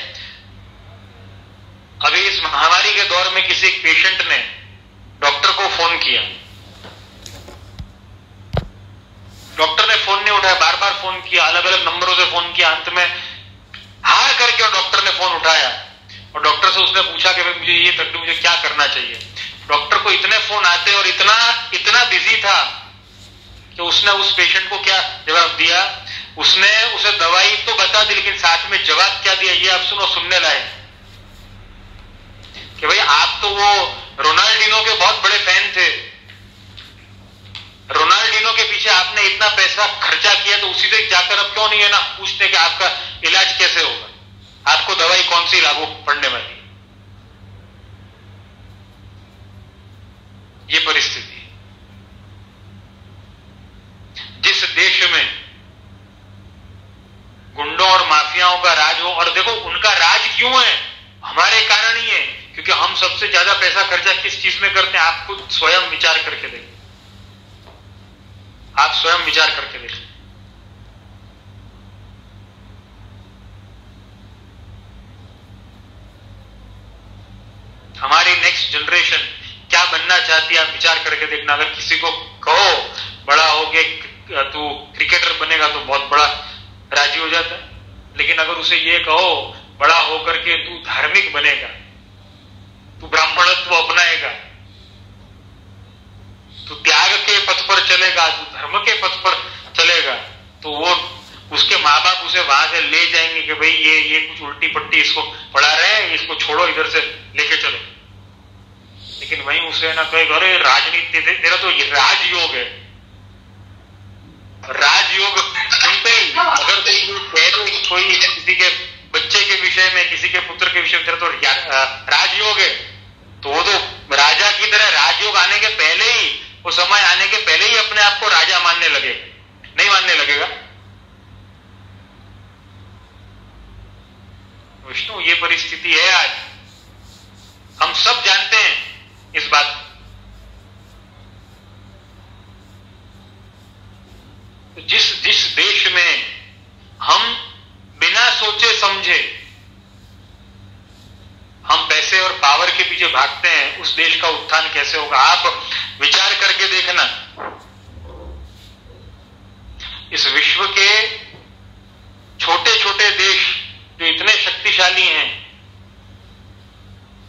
अभी इस महामारी के दौर में किसी एक पेशेंट ने डॉक्टर को फोन किया, डॉक्टर ने फोन नहीं उठाया, बार बार फोन किया, अलग अलग नंबरों से फोन किया, अंत में हार करके और डॉक्टर ने फोन उठाया और डॉक्टर से उसने पूछा कि भाई मुझे ये तकलीफ, मुझे क्या करना चाहिए। डॉक्टर को इतने फोन आते और इतना बिजी था कि उसने उस पेशेंट को क्या जवाब दिया, उसने उसे दवाई तो बता दी, लेकिन साथ में जवाब क्या दिया ये आप सुनो, सुनने लायक, कि भाई आप तो वो रोनाल्डिनो के बहुत बड़े फैन थे, रोनाल्डिनो के पीछे आपने इतना पैसा खर्चा किया, तो उसी से जाकर अब क्यों नहीं है ना पूछते कि आपका इलाज कैसे होगा, आपको दवाई कौन सी लागू पड़ने वाली। ये परिस्थिति, जिस देश में गुंडों और माफियाओं का राज हो, और देखो उनका राज क्यों है, हमारे कारण ही है, क्योंकि हम सबसे ज्यादा पैसा खर्चा किस चीज में करते हैं, आप खुद स्वयं विचार करके देखें, आप स्वयं विचार करके देखें। हमारी नेक्स्ट जनरेशन क्या बनना चाहती है, आप विचार करके देखना। अगर किसी को कहो बड़ा होके तू क्रिकेटर बनेगा तो बहुत बड़ा राजी हो जाता है, लेकिन अगर उसे ये कहो बड़ा होकर के तू धार्मिक बनेगा, तू ब्राह्मणत्व अपनाएगा, तू त्याग के पथ पर चलेगा, तू धर्म के पथ पर चलेगा, तो वो उसके माँ बाप उसे वहां से ले जाएंगे कि भाई ये कुछ उल्टी पट्टी इसको पढ़ा रहे हैं, इसको छोड़ो, इधर से लेके चलो। लेकिन वहीं उसे ना कहेगा अरे राजनीति तेरा तो राजयोग है, राजयोग सुनते ही अगर कोई किसी के बच्चे के विषय में, किसी के पुत्र के विषय में तेरा तो राजयोग है, तो वो तो राजा की तरह राजयोग आने के पहले ही, वो समय आने के पहले ही अपने आप को राजा मानने लगेगा, नहीं मानने लगेगा। विष्णु ये परिस्थिति है आज, हम सब जानते हैं इस बात को। जिस देश में हम बिना सोचे समझे हम पैसे और पावर के पीछे भागते हैं, उस देश का उत्थान कैसे होगा, आप विचार करके देखना। इस विश्व के छोटे छोटे देश जो इतने शक्तिशाली हैं,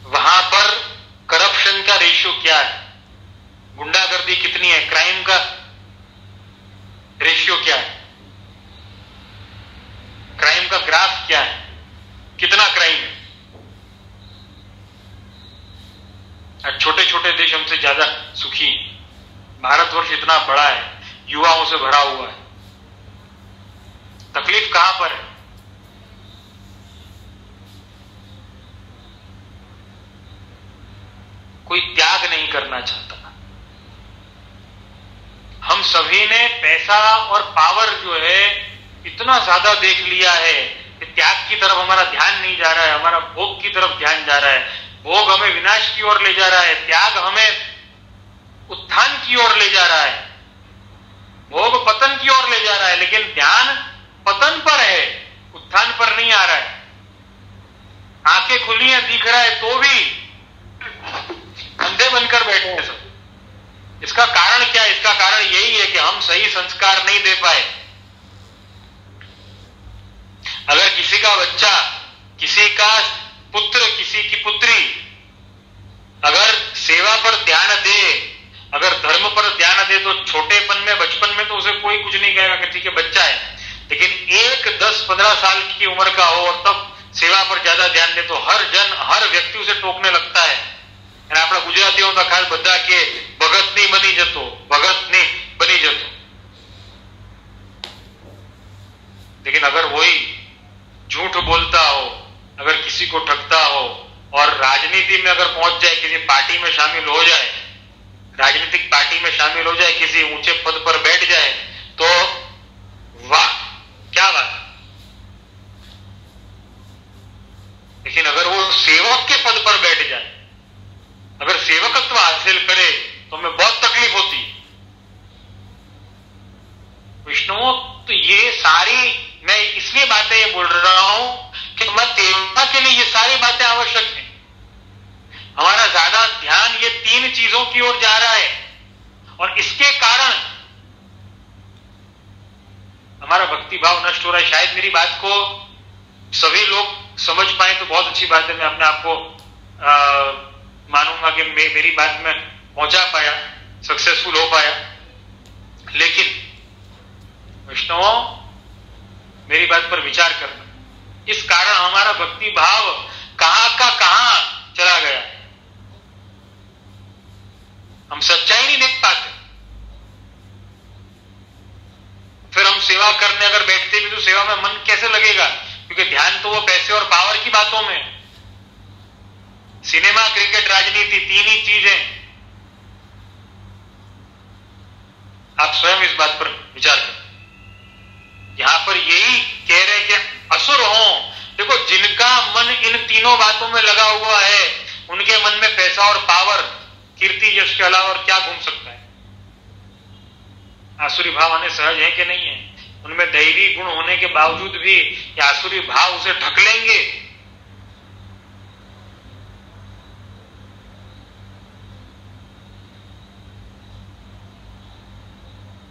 वहां पर करप्शन का रेशियो क्या है, गुंडागर्दी कितनी है, क्राइम का रेशियो क्या है, क्राइम का ग्राफ क्या है, कितना क्राइम है। छोटे छोटे देश हमसे ज्यादा सुखी हैं। भारतवर्ष इतना बड़ा है, युवाओं से भरा हुआ है, तकलीफ कहां पर है? कोई त्याग नहीं करना चाहता। हम सभी ने पैसा और पावर जो है इतना ज्यादा देख लिया है कि त्याग की तरफ हमारा ध्यान नहीं जा रहा है, हमारा भोग की तरफ ध्यान जा रहा है। भोग हमें विनाश की ओर ले जा रहा है, त्याग हमें उत्थान की ओर ले जा रहा है, भोग पतन की ओर ले जा रहा है, लेकिन ध्यान पतन पर है, उत्थान पर नहीं आ रहा है। आंखें खुली हैं, दिख रहा है, तो भी अंधे बनकर बैठे हैं सब। इसका कारण क्या है? इसका कारण यही है कि हम सही संस्कार नहीं दे पाए। अगर किसी का बच्चा, किसी का पुत्र, किसी की पुत्री अगर सेवा पर ध्यान दे, अगर धर्म पर ध्यान दे, तो छोटेपन में, बचपन में तो उसे कोई कुछ नहीं कहेगा कि ठीक है बच्चा है, लेकिन 1, 10, 15 साल की उम्र का हो और तब सेवा पर ज्यादा ध्यान दे तो हर व्यक्ति उसे टोकने लगता है। અને આપણા ગુજરાતીઓનો ખાસ બધા કે ભગત નહીં બની જતો, ભગત નહીં બની જતો। लेकिन अगर वही झूठ बोलता हो, अगर किसी को ठगता हो और राजनीति में अगर पहुंच जाए, किसी पार्टी में शामिल हो जाए, राजनीतिक पार्टी में शामिल हो जाए, किसी ऊंचे पद पर बैठ जाए, तो वाह क्या बात। लेकिन अगर वो सेवक के पद पर बैठ जाए, अगर सेवकत्व हासिल करे, तो हमें बहुत तकलीफ होती है। विष्णु, तो ये सारी, मैं इसलिए बातें ये बोल रहा हूं कि मैं सेवा के लिए ये सारी बातें आवश्यक है। हमारा ज्यादा ध्यान ये 3 चीजों की ओर जा रहा है और इसके कारण हमारा भक्ति भाव नष्ट हो रहा है। शायद मेरी बात को सभी लोग समझ पाए तो बहुत अच्छी बात है। मैं अपने आप को मानूंगा कि मेरी बात में पहुंचा पाया, सक्सेसफुल हो पाया। लेकिन वैष्णवों, मेरी बात पर विचार करना, इस कारण हमारा भक्ति भाव कहां का कहां चला गया। हम सच्चाई नहीं देख पाते। फिर हम सेवा करने अगर बैठते भी तो सेवा में मन कैसे लगेगा? क्योंकि ध्यान तो वो पैसे और पावर की बातों में। सिनेमा, क्रिकेट, राजनीति, 3 ही चीजें। आप स्वयं इस बात पर विचार करें। यहां पर यही कह रहे हैं कि असुर हो। देखो, जिनका मन इन तीनों बातों में लगा हुआ है, उनके मन में पैसा और पावर, कीर्ति, यश के अलावा और क्या घूम सकता है? आसुरी भाव आने सहज है कि नहीं है? उनमें दैवी गुण होने के बावजूद भी ये आसुरी भाव उसे ढक लेंगे।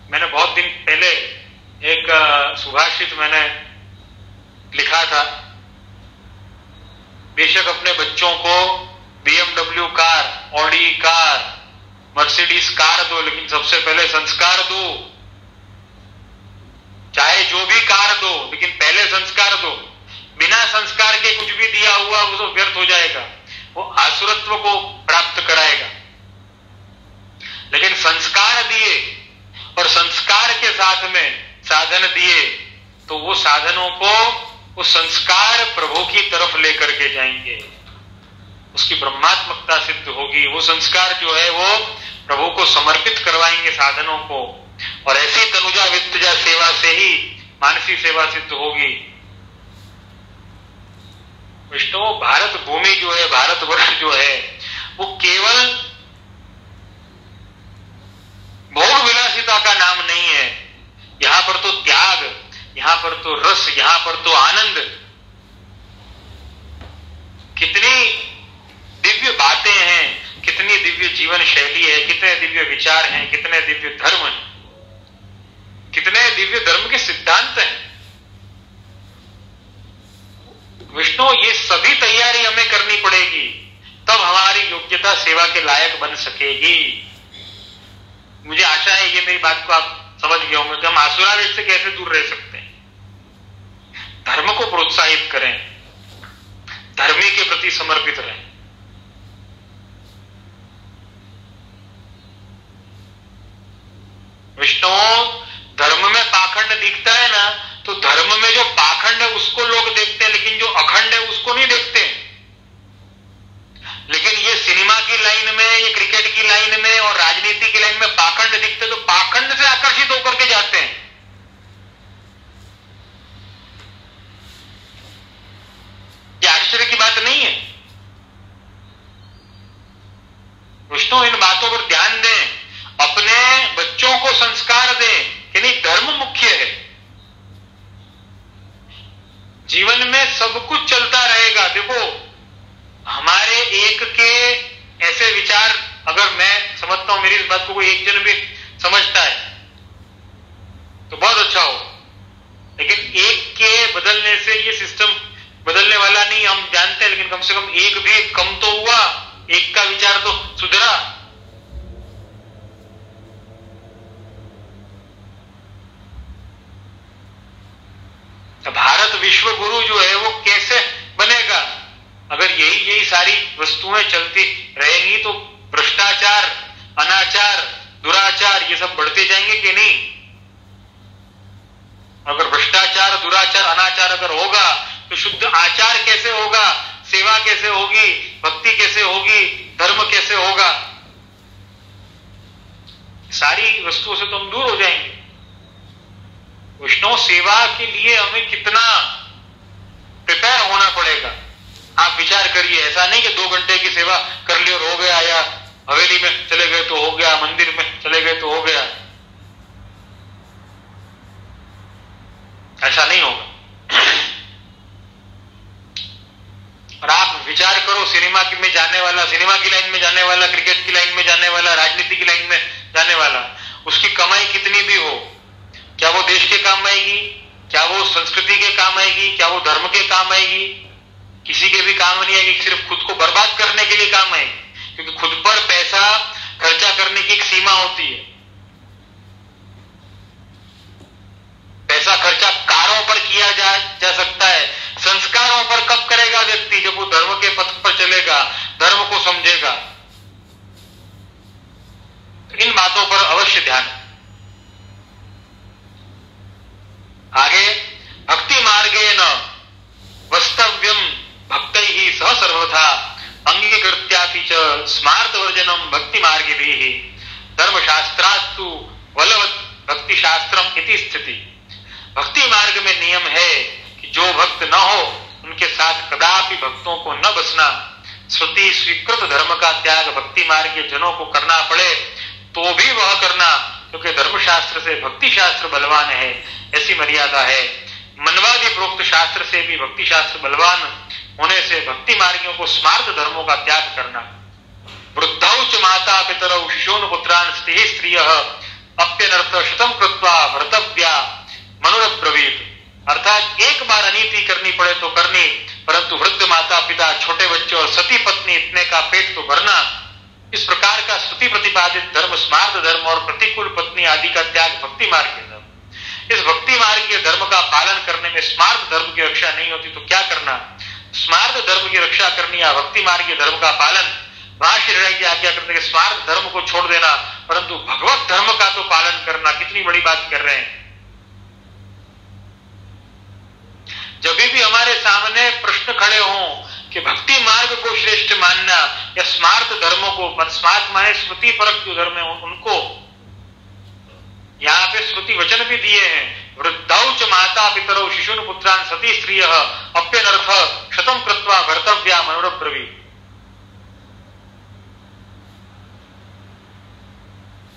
मैंने बहुत दिन पहले एक सुभाषित मैंने लिखा था, बेशक अपने बच्चों को BMW car, Audi car, Mercedes car दो, लेकिन सबसे पहले संस्कार दो। चाहे जो भी कार दो, लेकिन पहले संस्कार दो। बिना संस्कार के कुछ भी दिया हुआ वो तो व्यर्थ हो जाएगा, वो आसुरत्व को प्राप्त कराएगा। लेकिन संस्कार दिए और संस्कार के साथ में साधन दिए तो वो साधनों को, वो संस्कार प्रभु की तरफ लेकर के जाएंगे, उसकी ब्रह्मात्मकता सिद्ध होगी। वो संस्कार जो है वो प्रभु को समर्पित करवाएंगे साधनों को, और ऐसी तनुजा वित्तजा सेवा से ही मानसी सेवा सिद्ध होगी। विष्णु, भारत भूमि जो है, भारतवर्ष जो है, वो केवल भोग विलासिता का नाम नहीं है। यहां पर तो त्याग, यहां पर तो रस, यहां पर तो आनंद, कितनी दिव्य बातें हैं, कितनी दिव्य जीवन शैली है, कितने दिव्य विचार हैं, कितने दिव्य धर्म हैं, कितने दिव्य धर्म के सिद्धांत हैं। विष्णु, ये सभी तैयारी हमें करनी पड़ेगी, तब हमारी योग्यता सेवा के लायक बन सकेगी। मुझे आशा है ये मेरी बात को आप समझ गए होंगे कि हम आसुरावेश से कैसे दूर रह सकते हैं। धर्म को प्रोत्साहित करें, धर्मी के प्रति समर्पित रहें। विष्णु, धर्म में पाखंड दिखता है ना, तो धर्म में जो पाखंड है उसको लोग देखते हैं, लेकिन जो अखंड है उसको नहीं देखते। लेकिन ये सिनेमा की लाइन में, ये क्रिकेट की लाइन में और राजनीति की लाइन में पाखंड दिखते तो पाखंड से आकर्षित होकर के जाते हैं। ये आश्चर्य की बात नहीं है। विष्णु, इन बातों पर ध्यान दें, अपने बच्चों को संस्कार दें कि नहीं, धर्म मुख्य है। जीवन में सब कुछ चलता रहेगा। देखो, हमारे एक के ऐसे विचार, अगर मैं समझता हूं मेरी इस बात को कोई एक जन भी समझता है तो बहुत अच्छा हो, लेकिन एक के बदलने से ये सिस्टम बदलने वाला नहीं, हम जानते हैं। लेकिन कम से कम एक भी कम तो हुआ, एक का विचार तो सुधरा। भारत विश्व गुरु जो है वो कैसे बनेगा? अगर यही सारी वस्तुएं चलती रहेंगी तो भ्रष्टाचार, अनाचार, दुराचार ये सब बढ़ते जाएंगे कि नहीं? अगर भ्रष्टाचार, दुराचार, अनाचार अगर होगा तो शुद्ध आचार कैसे होगा? सेवा कैसे होगी? भक्ति कैसे होगी? धर्म कैसे होगा? सारी वस्तुओं से तो हम दूर हो जाएंगे। वैष्णव सेवा के लिए हमें कितना प्रिपेयर होना पड़ेगा, आप विचार करिए। ऐसा नहीं कि 2 घंटे की सेवा कर ली और हो गया, या हवेली में चले गए तो हो गया, मंदिर में चले गए तो हो गया। ऐसा नहीं होगा। और आप विचार करो, सिनेमा में जाने वाला, सिनेमा की लाइन में जाने वाला, क्रिकेट की लाइन में जाने वाला, राजनीति की लाइन में जाने वाला, उसकी कमाई कितनी भी हो, क्या वो देश के काम आएगी? क्या वो संस्कृति के काम आएगी? क्या वो धर्म के काम आएगी? किसी के भी काम नहीं आएगी। सिर्फ खुद को बर्बाद करने के लिए काम आएगी, क्योंकि खुद पर पैसा खर्चा करने की एक सीमा होती है। पैसा खर्चा कारों पर किया जा सकता है, संस्कारों पर कब करेगा व्यक्ति? जब वो धर्म के पथ पर चलेगा, धर्म को समझेगा। तो इन बातों पर अवश्य ध्यान। आगे, भक्ति मार्गे न वस्तव्यम भक्तैहि सह सर्वथा अंगीकृत्यापि च स्मार्त वर्जनम भक्ति मार्गे भी धर्मशास्त्रास्तु बलवत् भक्ति शास्त्रम इति स्थिति। भक्ति मार्ग में नियम है कि जो भक्त न हो उनके साथ कदापि भक्तों को न बसना। श्रुति स्वीकृत धर्म का त्याग भक्ति मार्ग के जनों को करना पड़े तो भी वह करना, क्योंकि धर्मशास्त्र से भक्ति शास्त्र बलवान है, ऐसी मर्यादा है। मनवादी प्रोक्त शास्त्र से भी भक्ति शास्त्र बलवान होने से भक्ति मार्गियों को स्मार्त धर्मों का त्याग करना। वृद्धौ च माता पितरौ शिशून् पुत्रान् स्त्रीः स्त्रियः अप्यनर्थ शतम कृत्वा भर्तव्या मनुरब्रवीत। अर्थात एक बार अनीति करनी पड़े तो करनी, परंतु वृद्ध माता पिता, छोटे बच्चे और सती पत्नी इतने का पेट तो भरना। इस प्रकार का स्तुति प्रतिपादित धर्म स्मार्त धर्म और प्रतिकूल पत्नी आदि का त्याग भक्ति मार्ग के धर्म। इस भक्ति मार्ग के धर्म का पालन करने में स्मार्त धर्म की रक्षा नहीं होती तो क्या करना? स्मार्त धर्म की रक्षा करनी या भक्ति मार्ग के धर्म का पालन। वहां श्री की आज्ञा करते हैं स्मार्त धर्म को छोड़ देना, परंतु भगवत धर्म का तो पालन करना। कितनी बड़ी बात कर रहे हैं। जब भी हमारे सामने प्रश्न खड़े हों कि भक्ति मार्ग को श्रेष्ठ मानना या स्मार्त धर्मों को, स्मार्त माने स्मृति परक जो धर्म है उनको, यहाँ पे स्मृति वचन भी दिए हैं। वृद्धौ च माता पितरौ शिशून् पुत्रान् सती स्त्रियः अप्यनर्थ शतम कृत्वा भर्तव्या मनुरब्रवीत्।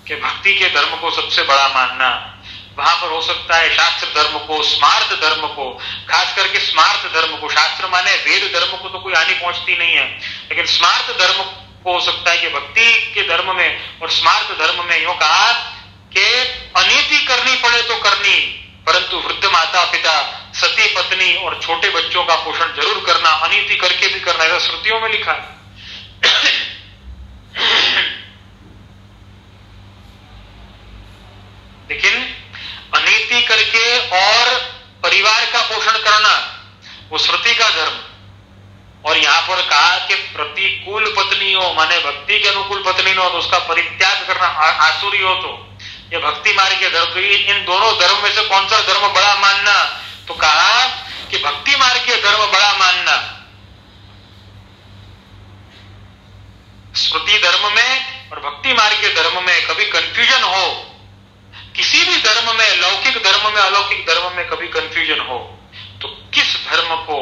कि भक्ति के धर्म को सबसे बड़ा मानना। वहां पर हो सकता है शास्त्र धर्म को, स्मार्त धर्म को, खास करके स्मार्त धर्म को, शास्त्र माने वेद धर्म को तो कोई हानि पहुंचती नहीं है, लेकिन स्मार्त धर्म को हो सकता है कि भक्ति के धर्म में और स्मार्त धर्म में यूं कहा कि अनीति करनी पड़े तो करनी, परंतु वृद्ध माता पिता, सती पत्नी और छोटे बच्चों का पोषण जरूर करना, अनीति करके भी करना, ऐसा श्रुतियों में लिखा है। लेकिन अनीति करके और परिवार का पोषण करना वो श्रुति का धर्म। और यहां पर कहा कि प्रतिकूल पत्नी हो, माने भक्ति के अनुकूल पत्नी हो तो उसका परित्याग करना, आसुरी हो तो ये भक्ति मार्ग के धर्म। इन दोनों धर्म में से कौन सा धर्म बड़ा मानना? तो कहा कि भक्ति मार्ग के धर्म बड़ा मानना। स्मृति धर्म में और भक्ति मार्ग के धर्म में कभी कंफ्यूजन हो, किसी भी धर्म में, लौकिक धर्म में, अलौकिक धर्म में कभी कंफ्यूजन हो तो किस धर्म को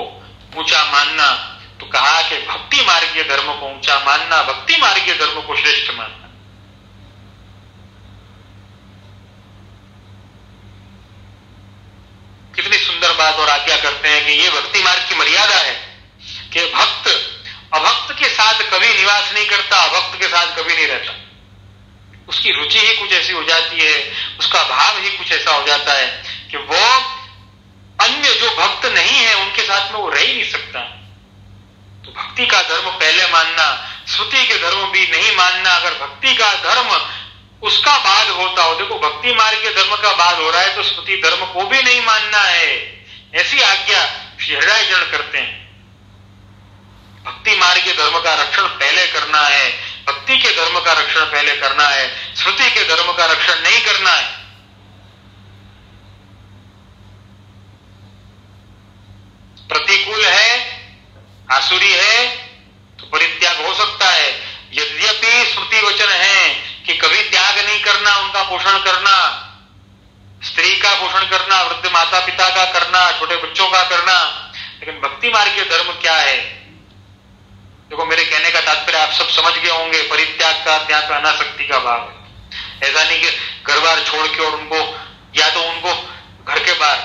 ऊंचा मानना? तो कहा कि भक्ति मार्गीय धर्म को ऊंचा मानना, भक्ति मार्गीय धर्म को श्रेष्ठ मानना। कितनी सुंदर बात और आज्ञा करते हैं कि ये भक्ति मार्ग की मर्यादा है कि भक्त अभक्त के साथ कभी निवास नहीं करता, अभक्त के साथ कभी नहीं रहता। उसकी रुचि ही कुछ ऐसी हो जाती है, उसका भाव ही कुछ ऐसा हो जाता है कि वो अन्य जो भक्त नहीं है उनके साथ में वो रह ही नहीं सकता। तो भक्ति का धर्म पहले मानना, श्रुति के धर्म भी नहीं मानना। अगर भक्ति का धर्म उसका बाद होता हो, देखो भक्ति मार्ग के धर्म का बाद हो रहा है तो श्रुति धर्म को भी नहीं मानना है, ऐसी आज्ञा श्री हृदय करते हैं। भक्ति मार्ग के धर्म का रक्षण पहले करना है, भक्ति के धर्म का रक्षण पहले करना है, श्रुति के धर्म का रक्षण नहीं करना है। प्रतिकूल है, आसुरी है तो परित्याग हो सकता है। यद्यपि श्रुति वचन है कि कभी त्याग नहीं करना, उनका पोषण करना, स्त्री का पोषण करना, वृद्ध माता पिता का करना, छोटे बच्चों का करना, लेकिन भक्ति मार्ग के धर्म क्या है? देखो मेरे कहने का तात्पर्य आप सब समझ गए होंगे। परित्याग का यहाँ पे अनासक्ति का भाव है। ऐसा नहीं कि घर बार छोड़ के और उनको या तो उनको घर के बाहर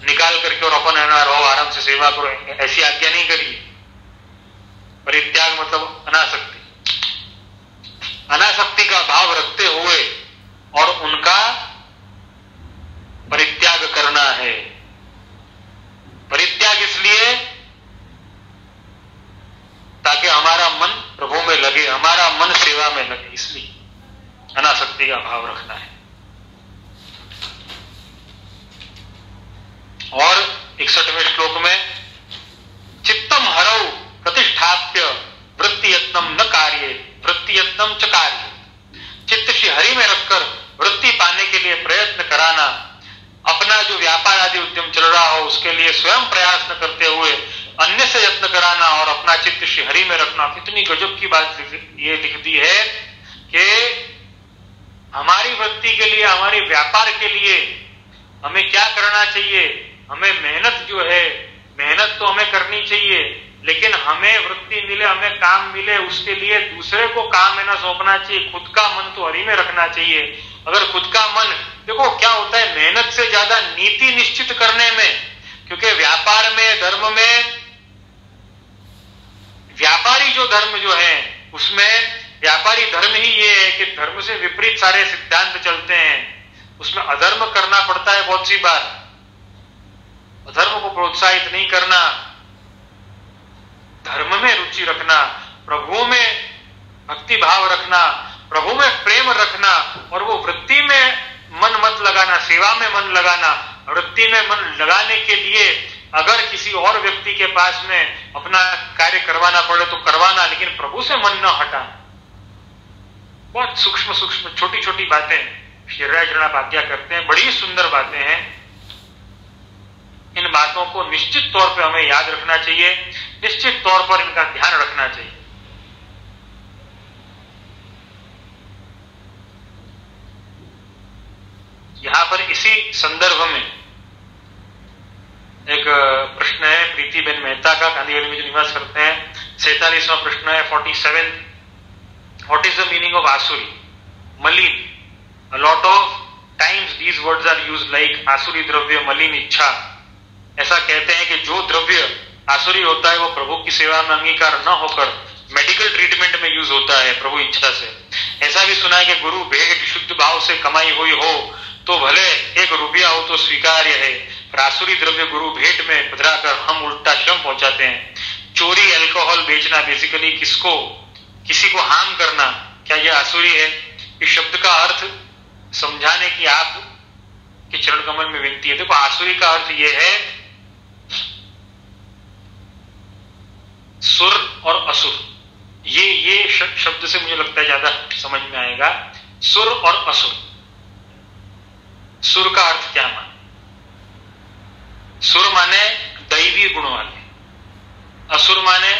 निकाल करके और अपन रहो, आराम से सेवा करो, ऐसी आज्ञा नहीं करी। परित्याग मतलब अनासक्ति, अनासक्ति का भाव रखते हुए और उनका परित्याग करना है। परित्याग इसलिए ताकि हमारा मन प्रभु में लगे, हमारा मन सेवा में लगे, इसलिए अनासक्ति का भाव रखना है। और 61वें श्लोक में चित्तम हरौ प्रतिष्ठाप्य वृत्ति यत्नम न कार्ये वृत्ति यत्नम च कार्य। चित्त श्री हरि में रखकर वृत्ति पाने के लिए प्रयत्न कराना, अपना जो व्यापार आदि उद्यम चल रहा हो उसके लिए स्वयं प्रयास न करते हुए अन्य से यत्न कराना और अपना चित्त श्री हरि में रखना। कितनी गजब की बात ये लिख दी है कि हमारी वृत्ति के लिए, हमारे व्यापार के लिए हमें क्या करना चाहिए? हमें मेहनत जो है, मेहनत तो हमें करनी चाहिए, लेकिन हमें वृत्ति मिले, हमें काम मिले, उसके लिए दूसरे को काम है ना सौंपना चाहिए। खुद का मन तो हरि में रखना चाहिए। अगर खुद का मन, देखो क्या होता है, मेहनत से ज्यादा नीति निश्चित करने में, क्योंकि व्यापार में, धर्म में, व्यापारी जो धर्म जो है उसमें व्यापारी धर्म ही ये है कि धर्म से विपरीत सारे सिद्धांत चलते हैं। उसमें अधर्म करना पड़ता है बहुत सी बार। अधर्म को प्रोत्साहित नहीं करना, धर्म में रुचि रखना, प्रभु में भक्ति भाव रखना, प्रभु में प्रेम रखना, और वो वृत्ति में मन मत लगाना, सेवा में मन लगाना। वृत्ति में मन लगाने के लिए अगर किसी और व्यक्ति के पास में अपना कार्य करवाना पड़े तो करवाना, लेकिन प्रभु से मन न हटाना। बहुत सूक्ष्म सूक्ष्म छोटी छोटी बातें श्री राज आज्ञा करते हैं, बड़ी सुंदर बातें हैं। इन बातों को निश्चित तौर पर हमें याद रखना चाहिए, निश्चित तौर पर इनका ध्यान रखना चाहिए। यहां पर इसी संदर्भ में एक प्रश्न है प्रीतिबेन मेहता का, कांदीवली में जो निवास करते हैं। 47वां प्रश्न है 47। What is the meaning of आसुरी? मलिन। A lot of times these words are used like आसुरी द्रव्य, मलिन इच्छा। ऐसा कहते हैं कि जो द्रव्य आसुरी होता है वो प्रभु की सेवा में अंगीकार न होकर मेडिकल ट्रीटमेंट में यूज होता है प्रभु इच्छा से। ऐसा भी सुना है कि गुरु भेंट शुद्ध भाव से कमाई हुई हो तो भले 1 रुपया हो तो स्वीकार्य है, पर आसुरी द्रव्य गुरु भेंट में पधराकर हम उल्टा श्रम पहुंचाते हैं। चोरी, अल्कोहल बेचना, बेसिकली किसी को हार्म करना, क्या यह आसुरी है? इस शब्द का अर्थ समझाने की आप के चरण कमल में विनती है। देखो, आसुरी का अर्थ यह है सुर और असुर। ये शब्द से मुझे लगता है ज्यादा समझ में आएगा। सुर और असुर। सुर का अर्थ क्या माने? सुर माने दैवी गुण वाले, असुर माने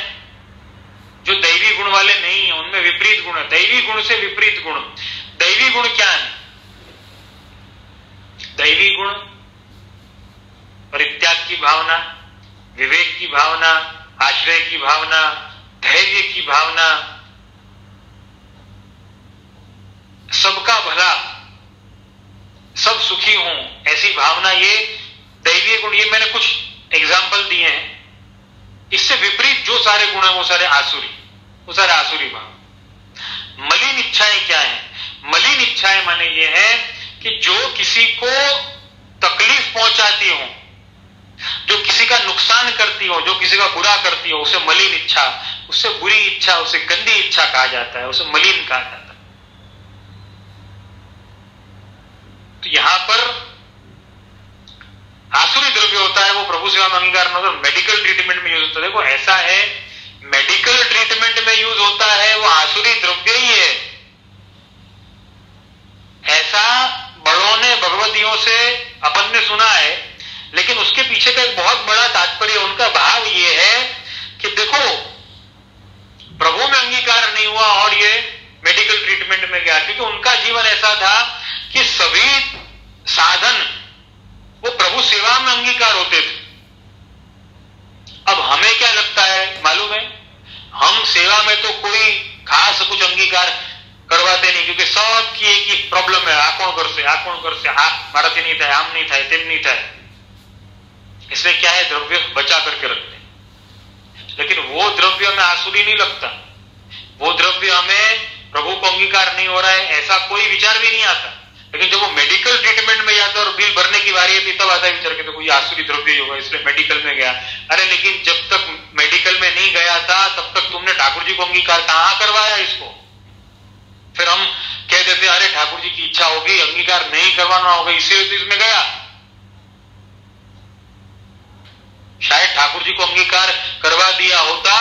जो दैवी गुण वाले नहीं है, उनमें विपरीत गुण है। दैवी गुण से विपरीत गुण। दैवी गुण क्या है? दैवी गुण परित्याग की भावना, विवेक की भावना, आश्रय की भावना, धैर्य की भावना, सबका भला, सब सुखी हों, ऐसी भावना, ये दैवीय गुण। ये मैंने कुछ एग्जाम्पल दिए हैं। इससे विपरीत जो सारे गुण हैं वो सारे आसुरी, वो सारे आसुरी भाव। मलिन इच्छाएं क्या है? मलिन इच्छाएं माने ये है कि जो किसी को तकलीफ पहुंचाती हो, जो किसी का नुकसान करती हो, जो किसी का बुरा करती हो, उसे मलिन इच्छा, उससे बुरी इच्छा, उसे गंदी इच्छा कहा जाता है, उसे मलिन कहा जाता है। तो यहां पर आसुरी द्रव्य होता है वो प्रभु सेवा में अंगीकार न होता, मेडिकल ट्रीटमेंट में यूज होता है। देखो ऐसा है, मेडिकल ट्रीटमेंट में यूज होता है वो आसुरी द्रव्य ही है। ऐसा बड़ों ने, भगवदियों से अपन ने सुना है, लेकिन उसके पीछे का एक बहुत बड़ा तात्पर्य, उनका भाव ये है कि देखो प्रभु में अंगीकार नहीं हुआ और ये मेडिकल ट्रीटमेंट में गया, क्योंकि उनका जीवन ऐसा था कि सभी साधन वो प्रभु सेवा में अंगीकार होते थे। अब हमें क्या लगता है मालूम है, हम सेवा में तो कोई खास कुछ अंगीकार करवाते नहीं, क्योंकि सबकी एक ही प्रॉब्लम है, आ कोण करसे, माराथी नहीं था, आम नहीं था, तेम नहीं था। इसलिए क्या है, द्रव्य बचा करके रखते हैं। लेकिन वो द्रव्य में आसुरी नहीं लगता, वो द्रव्य हमें प्रभु को अंगीकार नहीं हो रहा है, ऐसा कोई विचार भी नहीं आता। लेकिन जब वो मेडिकल ट्रीटमेंट में जाता है और बिल भरने की बारी आती, तब आता है विचार के तो कोई आसुरी द्रव्य ही होगा, इसलिए मेडिकल में गया। अरे लेकिन जब तक मेडिकल में नहीं गया था तब तक तुमने ठाकुर जी को अंगीकार कहां करवाया इसको? फिर हम कह देते अरे ठाकुर जी की इच्छा होगी, अंगीकार नहीं करवाना होगा, इसलिए तो इसमें गया। शायद ठाकुर जी को अंगीकार करवा दिया होता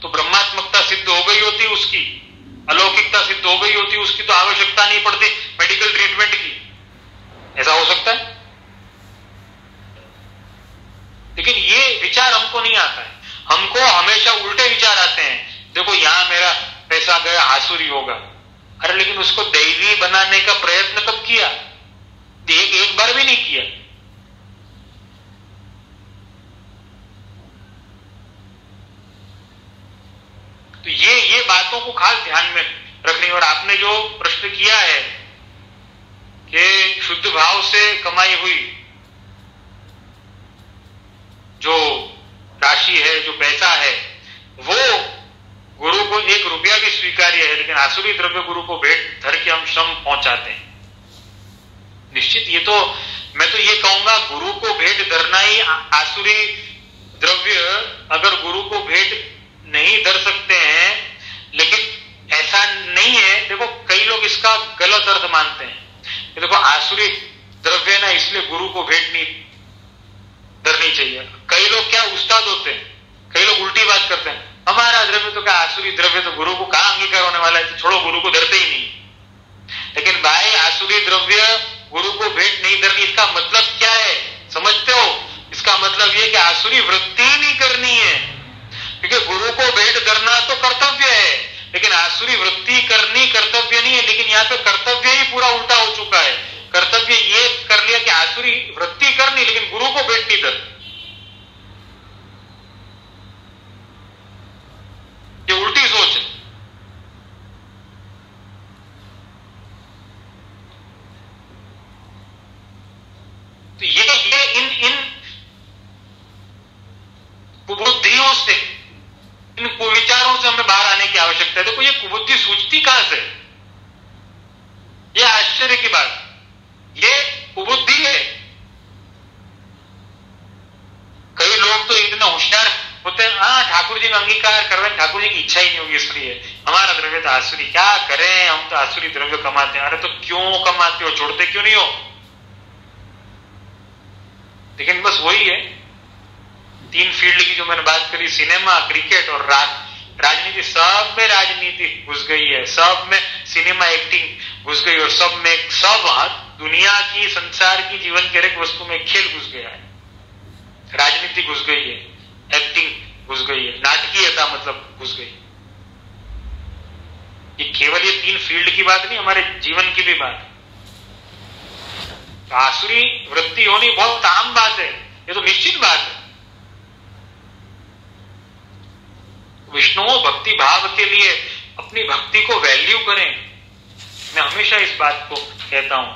तो ब्रह्मात्मकता सिद्ध हो गई होती, उसकी अलौकिकता सिद्ध हो गई होती, उसकी तो आवश्यकता नहीं पड़ती मेडिकल ट्रीटमेंट की। ऐसा हो सकता है, लेकिन ये विचार हमको नहीं आता है। हमको हमेशा उल्टे विचार आते हैं। देखो यहां मेरा पैसा गया, आसुरी होगा, अरे लेकिन उसको दैवी बनाने का प्रयत्न कब किया? एक बार भी नहीं किया। तो ये बातों को खास ध्यान में रखनी। और आपने जो प्रश्न किया है कि शुद्ध भाव से कमाई हुई जो राशि है, जो पैसा है, वो गुरु को 1 रुपया भी स्वीकार्य है, लेकिन आसुरी द्रव्य गुरु को भेंट धर के हम श्रम पहुंचाते हैं। निश्चित ये तो मैं तो ये कहूंगा, गुरु को भेंट धरना ही आसुरी द्रव्य अगर गुरु को भेंट नहीं धर सकते हैं, लेकिन ऐसा नहीं है। देखो कई लोग इसका गलत अर्थ मानते हैं कि देखो आसुरी द्रव्य ना इसलिए गुरु को भेंट नहीं धरनी चाहिए। कई लोग क्या उस्ताद होते हैं, कई लोग उल्टी बात करते हैं, हमारा द्रव्य तो क्या आसुरी द्रव्य तो गुरु को कहां अंगीकार होने वाला है, तो छोड़ो गुरु को धरते ही नहीं। लेकिन भाई आसुरी द्रव्य गुरु को भेंट नहीं धरनी, इसका मतलब क्या है समझते हो? इसका मतलब यह कि आसुरी वृत्ति ही नहीं करनी है, क्योंकि गुरु को भेंट धरना तो कर्तव्य है, लेकिन आसुरी वृत्ति करनी कर्तव्य नहीं है। लेकिन यहाँ पे कर्तव्य ही पूरा उल्टा हो चुका है। कर्तव्य ये कर लिया कि आसुरी वृत्ति करनी, लेकिन गुरु को भेंट नहीं धरनी। ये उल्टी सोच है। तो ये इन कुबुद्धियों से, इन कुविचारों से हमें बाहर आने की आवश्यकता है। देखो ये कुबुद्धि सूझती कहां से? ये आश्चर्य की बात, ये कुबुद्धि है। कई लोग तो इतना होशियार होते हैं, हाँ ठाकुर जी में अंगीकार कर रहे हैं, ठाकुर जी की इच्छा ही नहीं होगी इसलिए हमारा द्रव्य तो आसुरी, क्या करें हम तो आसुरी द्रव्य कमाते हैं। अरे तो क्यों कमाते हो, छोड़ते क्यों नहीं हो? लेकिन बस वही है, 3 फील्ड की जो मैंने बात करी, सिनेमा, क्रिकेट और राजनीति, सब में राजनीति घुस गई है, सब में सिनेमा एक्टिंग घुस गई, और सब में सब दुनिया की, संसार की, जीवन के हर एक वस्तु में खेल घुस गया है। राजनीति घुस गई है, एक्टिंग घुस गई है, नाटकीयता मतलब घुस गई। ये केवल ये 3 फील्ड की बात नहीं, हमारे जीवन की भी बात है। आसुरी वृत्ति होनी बहुत आम बात है, ये तो निश्चित बात है। विष्णु भक्ति भाव के लिए अपनी भक्ति को वैल्यू करें। मैं हमेशा इस बात को कहता हूं,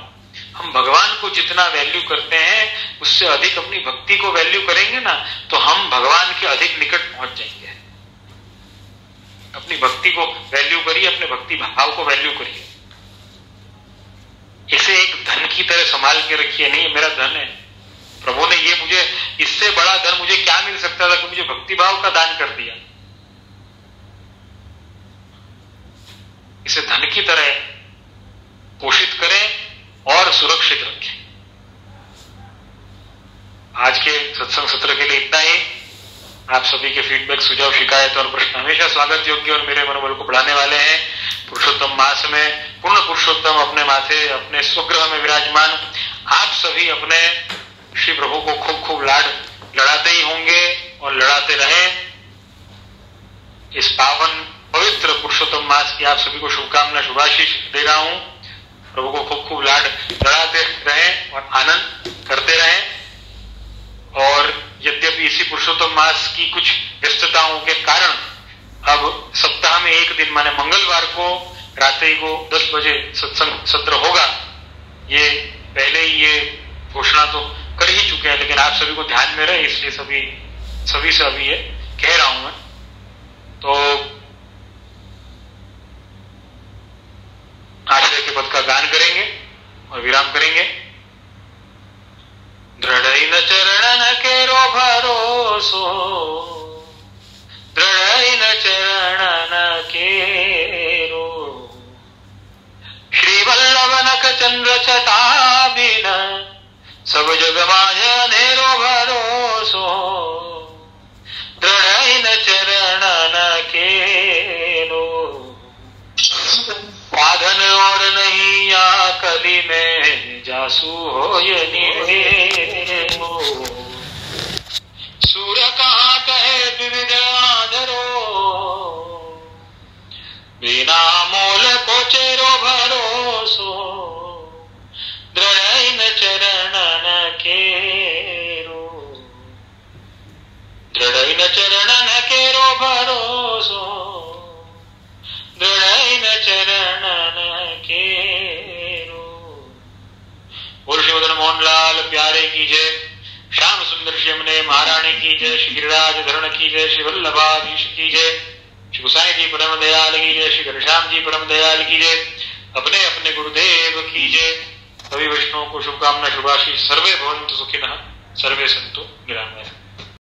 हम भगवान को जितना वैल्यू करते हैं उससे अधिक अपनी भक्ति को वैल्यू करेंगे ना, तो हम भगवान के अधिक निकट पहुंच जाएंगे। अपनी भक्ति को वैल्यू करिए, अपने भक्ति भाव को वैल्यू करिए, इसे एक धन की तरह संभाल के रखिए। नहीं मेरा धन है, प्रभु ने ये मुझे, इससे बड़ा धन मुझे क्या मिल सकता था कि मुझे भक्ति भाव का दान कर दिया। इसे धन की तरह पोषित करें और सुरक्षित रखें। आज के सत्संग सत्र के लिए इतना ही। आप सभी के फीडबैक, सुझाव, शिकायत और प्रश्न हमेशा स्वागत योग्य और मेरे मनोबल को बढ़ाने वाले हैं। पुरुषोत्तम मास में पूर्ण पुरुषोत्तम अपने माथे, अपने स्वगृह में विराजमान आप सभी अपने श्री प्रभु को खूब खूब लड़ाते ही होंगे और लड़ाते रहें। इस पावन पवित्र पुरुषोत्तम मास की आप सभी को शुभकामना, शुभाशीष दे रहा हूं। प्रभु को खूब खूब लड़ाते रहें और आनंद करते रहें। और यद्यपि इसी पुरुषोत्तम मास की कुछ व्यस्तताओं के कारण अब सप्ताह में एक दिन माने मंगलवार को रात्रि को 10 बजे सत्संग सत्र होगा, ये पहले ही ये घोषणा तो कर ही चुके हैं, लेकिन आप सभी को ध्यान में रहे इसलिए सभी से अभी ये कह रहा हूं मैं। तो आश्रय के पद का गान करेंगे और विराम करेंगे। दृढ़ चरणन केरो भरोसो, दृढ़ चरणन केरो, श्री वल्लभ नख चंद्र छटा बिन, सब जग माझ नेरो भरोसो, दृढ़ चरणन केरो, साधन और नहीं या कली में जासू हो ये निर्भेमो, सूर्य कहाँ कहे विविध आधरो, बिना मोल को चेरो जी वल्लभाधीश की जय, श्री गुसाई जी परम दयाल की जय, श्री घनश्याम जी परम दयाल की जय, अपने अपने गुरुदेव की जय। सभी वैष्णवों को शुभकामना शुभाशीष। सर्वे भवन्तु सुखिनः, सर्वे सन्तु निरामयाः।